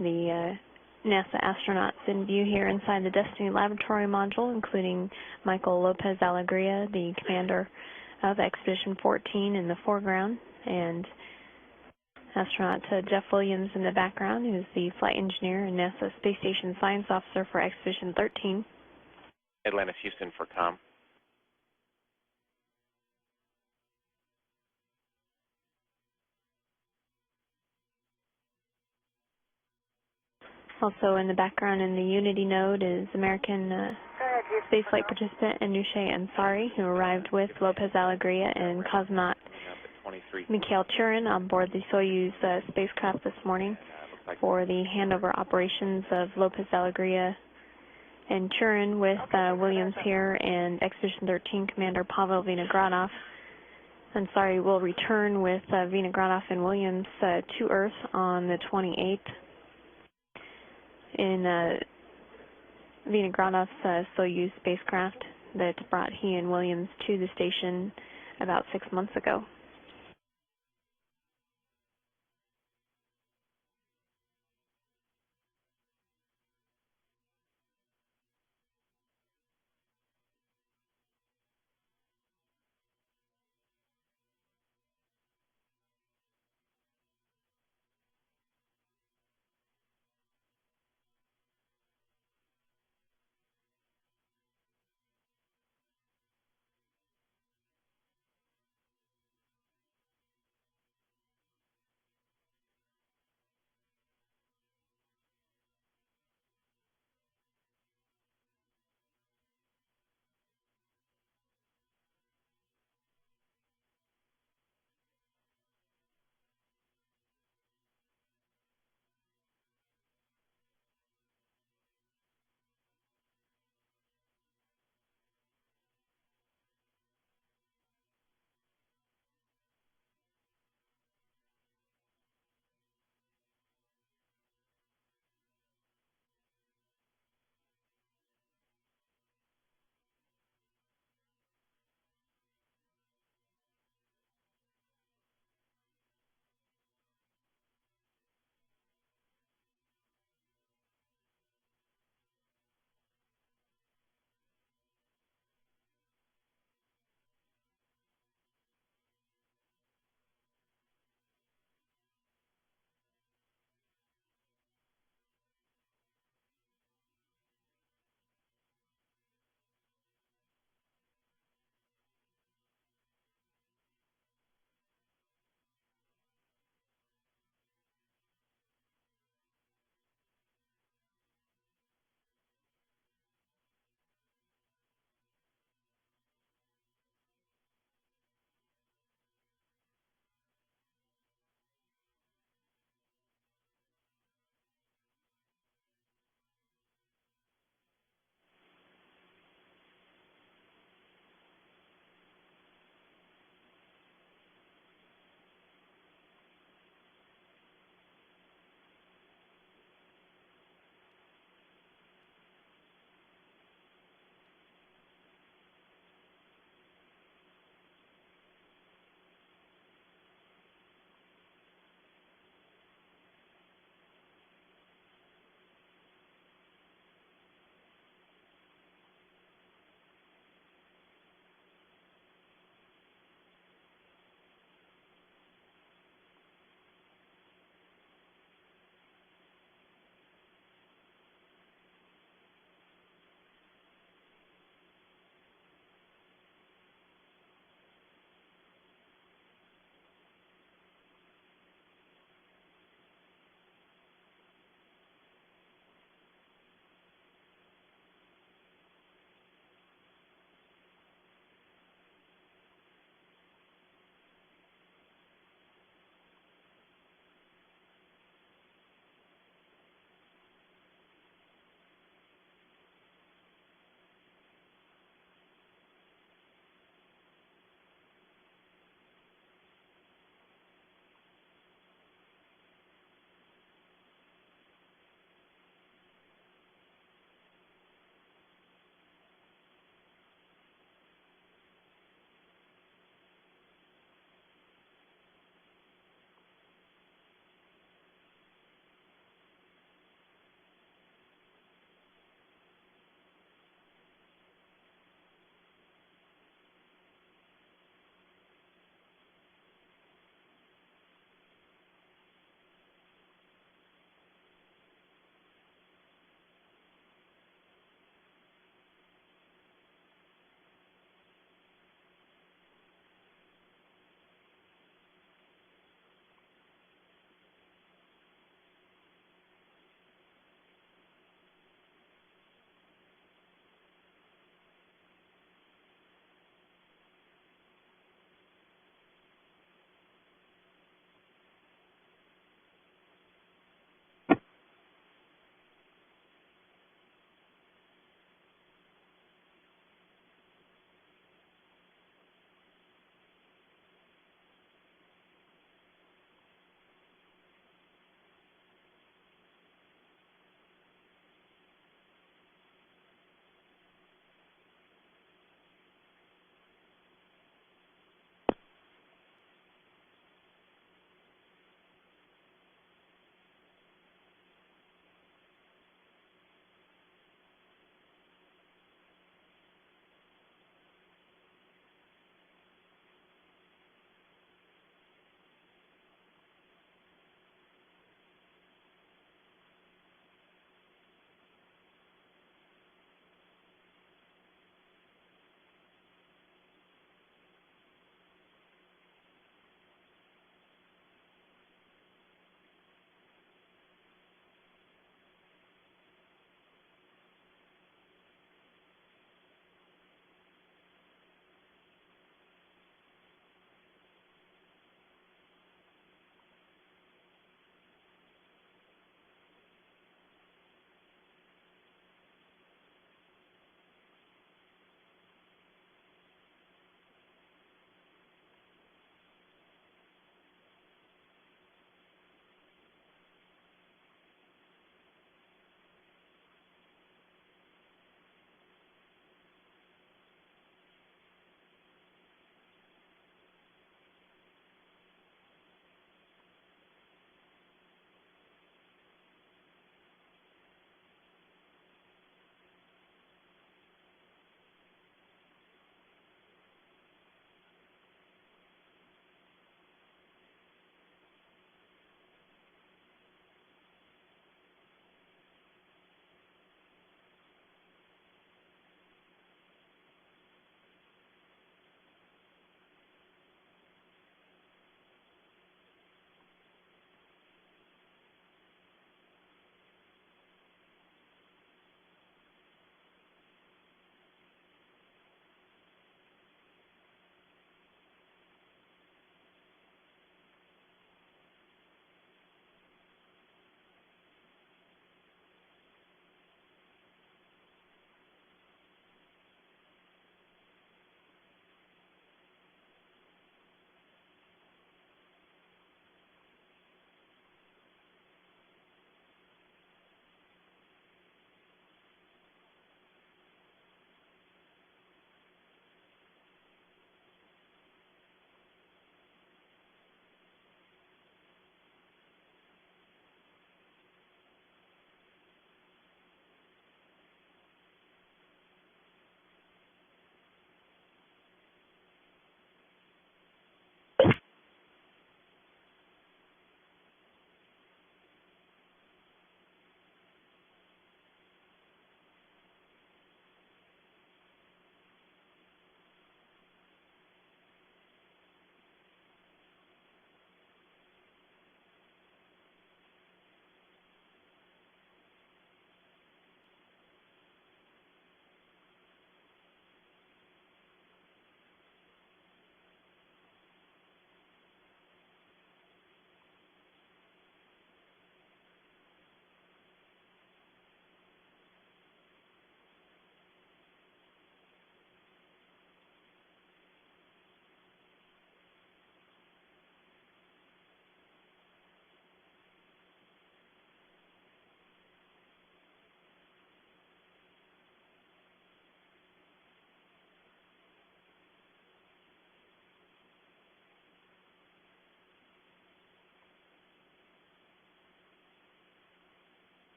The NASA astronauts in view here inside the Destiny Laboratory module, including Michael Lopez Alegria, the commander of Expedition 14 in the foreground, and astronaut Jeff Williams in the background, who's the flight engineer and NASA Space Station Science Officer for Expedition 13. Atlantis, Houston for comm. Also in the background in the Unity node is American spaceflight participant Anousheh Ansari, who arrived with Lopez Alegria and cosmonaut Mikhail Churin on board the Soyuz spacecraft this morning for the handover operations of Lopez Alegria and Churin, with Williams here and Expedition 13 Commander Pavel Vinogradov. Ansari will return with Vinogradov and Williams to Earth on the 28th. In Vinogradov's Soyuz spacecraft that brought he and Williams to the station about 6 months ago.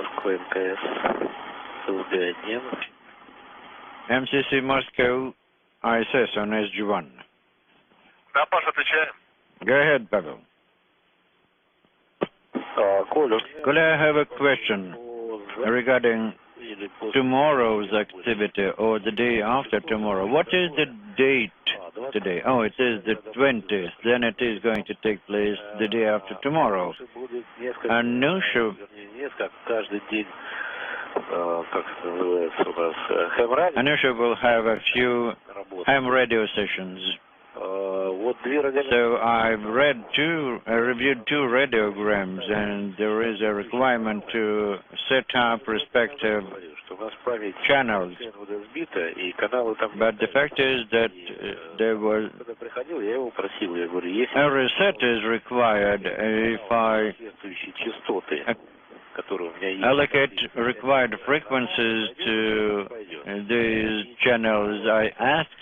Москва, МКС. СЛБ-1. MCC Moscow, ISS on SG-1. Да, Паш, отвечаем. Go ahead, Pavel. Коля. Koля, I have a question regarding tomorrow's activity or the day after tomorrow. What is the date today? Oh, it is the 20th. Then it is going to take place the day after tomorrow. Anusha, Anusha will have a few ham radio sessions. So I've reviewed two radiograms, and there is a requirement to set up respective channels. But the fact is that there was a reset is required if I allocate required frequencies to these channels. I asked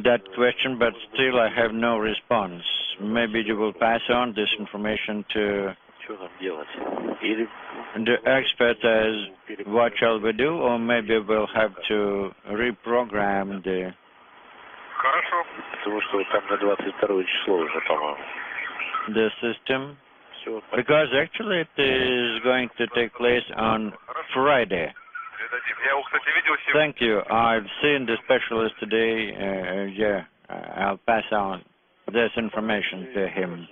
that question, but still I have no response. Maybe you will pass on this information to the expert as what shall we do, or maybe we'll have to reprogram the system, because actually it is going to take place on Friday. Thank you. I've seen the specialist today. Yeah, I'll pass on this information to him.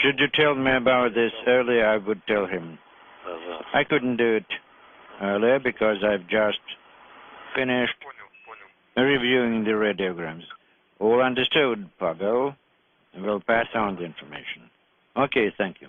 Should you tell me about this earlier, I would tell him. I couldn't do it earlier because I've just finished reviewing the radiograms. All understood, Pavel. We'll pass on the information. Okay, thank you.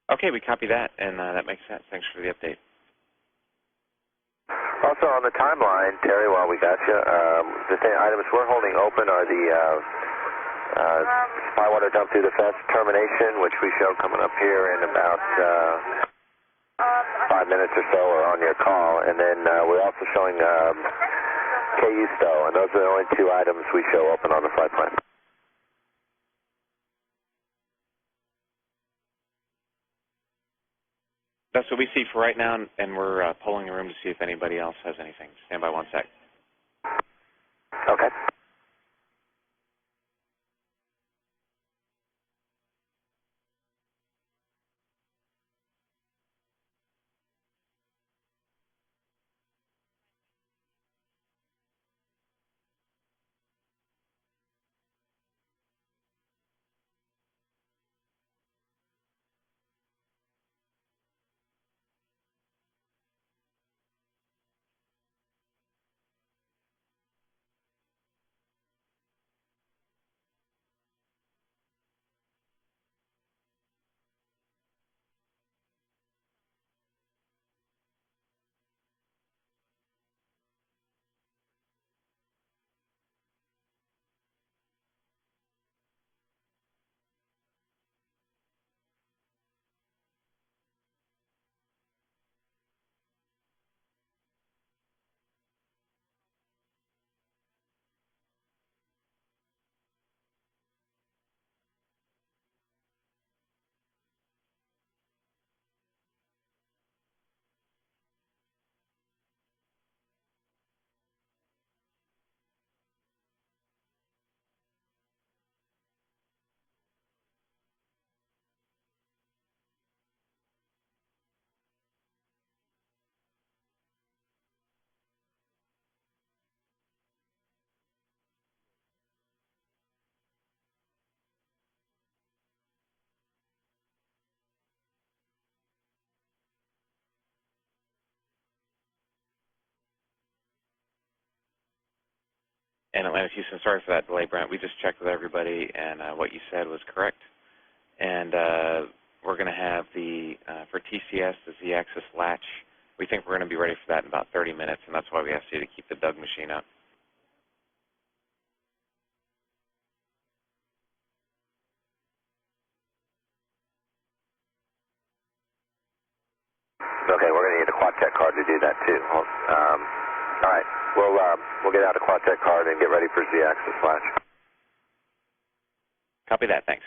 Okay, we copy that, and that makes sense. Thanks for the update. Also on the timeline, Terry, while we got you, the items we're holding open are the supply water dump through the fence termination, which we show coming up here in about 5 minutes or so, or on your call, and then we're also showing KU stow, and those are the only 2 items we show open on the flight plan. That's what we see for right now, and we're polling the room to see if anybody else has anything. Stand by 1 sec. Okay. And Atlantis Houston, sorry for that delay, Brent. We just checked with everybody, and what you said was correct. And we're going to have for TCS, the Z-axis latch, we think we're going to be ready for that in about 30 minutes, and that's why we asked you to keep the Doug machine up. Okay, we're going to need a Quadtech card to do that too. All right, we'll get out a Quadtech card and get ready for Z-axis latch. Copy that, thanks.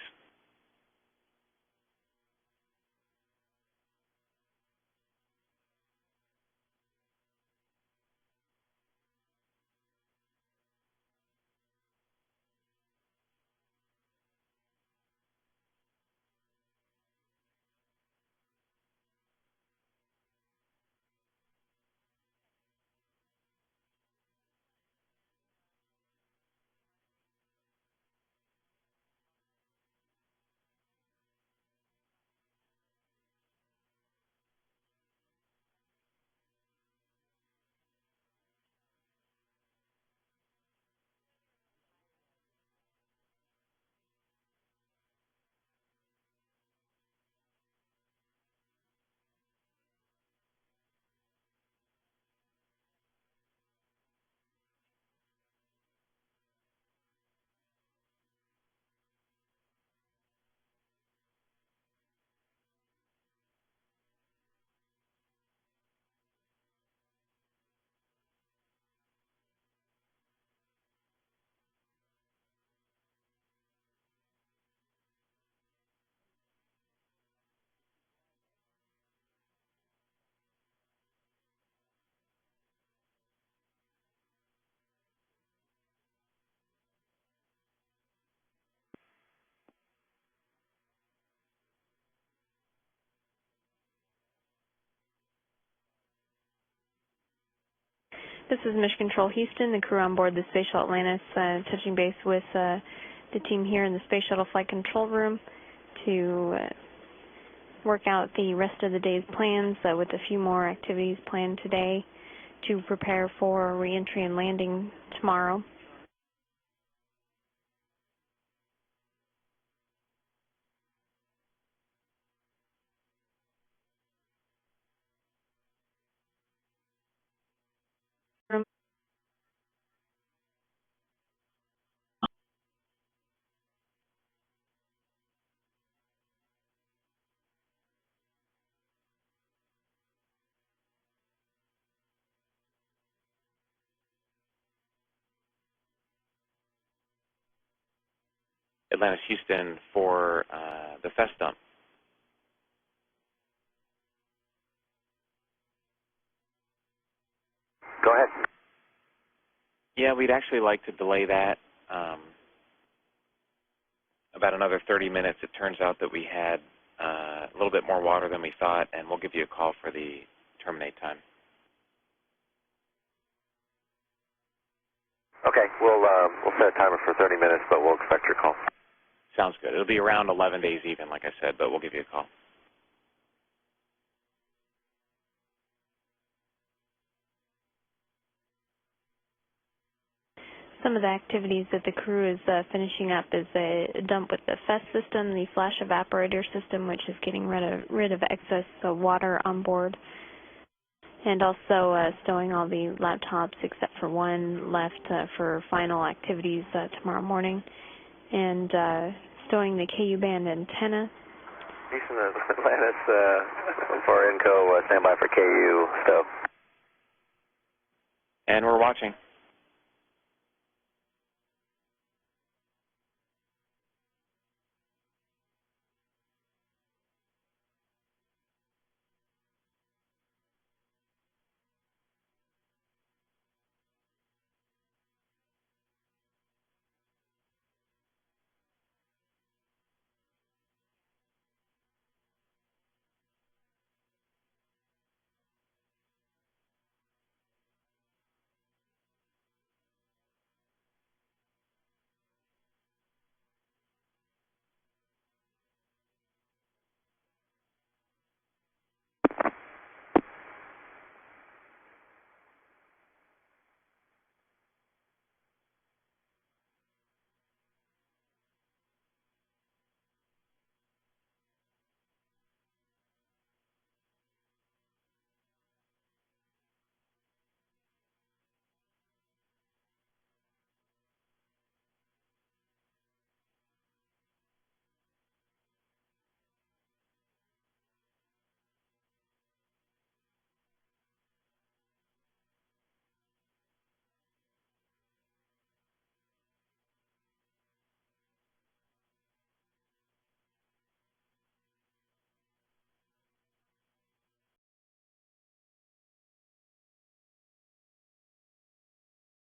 This is Mission Control Houston, the crew on board the Space Shuttle Atlantis, touching base with the team here in the Space Shuttle Flight Control Room to work out the rest of the day's plans with a few more activities planned today to prepare for re-entry and landing tomorrow. Atlantis Houston for the fest dump. Go ahead. Yeah, we'd actually like to delay that about another 30 minutes. It turns out that we had a little bit more water than we thought, and we'll give you a call for the terminate time. Okay, we'll set a timer for 30 minutes, but we'll expect your call. Sounds good. It'll be around 11 days even, like I said, but we'll give you a call. Some of the activities that the crew is finishing up is a dump with the FEST system, the flash evaporator system, which is getting rid of excess water on board, and also stowing all the laptops except for one left for final activities tomorrow morning, and stowing the KU band antenna. Houston, Atlantis for INCO, standby for KU, stow. And we're watching.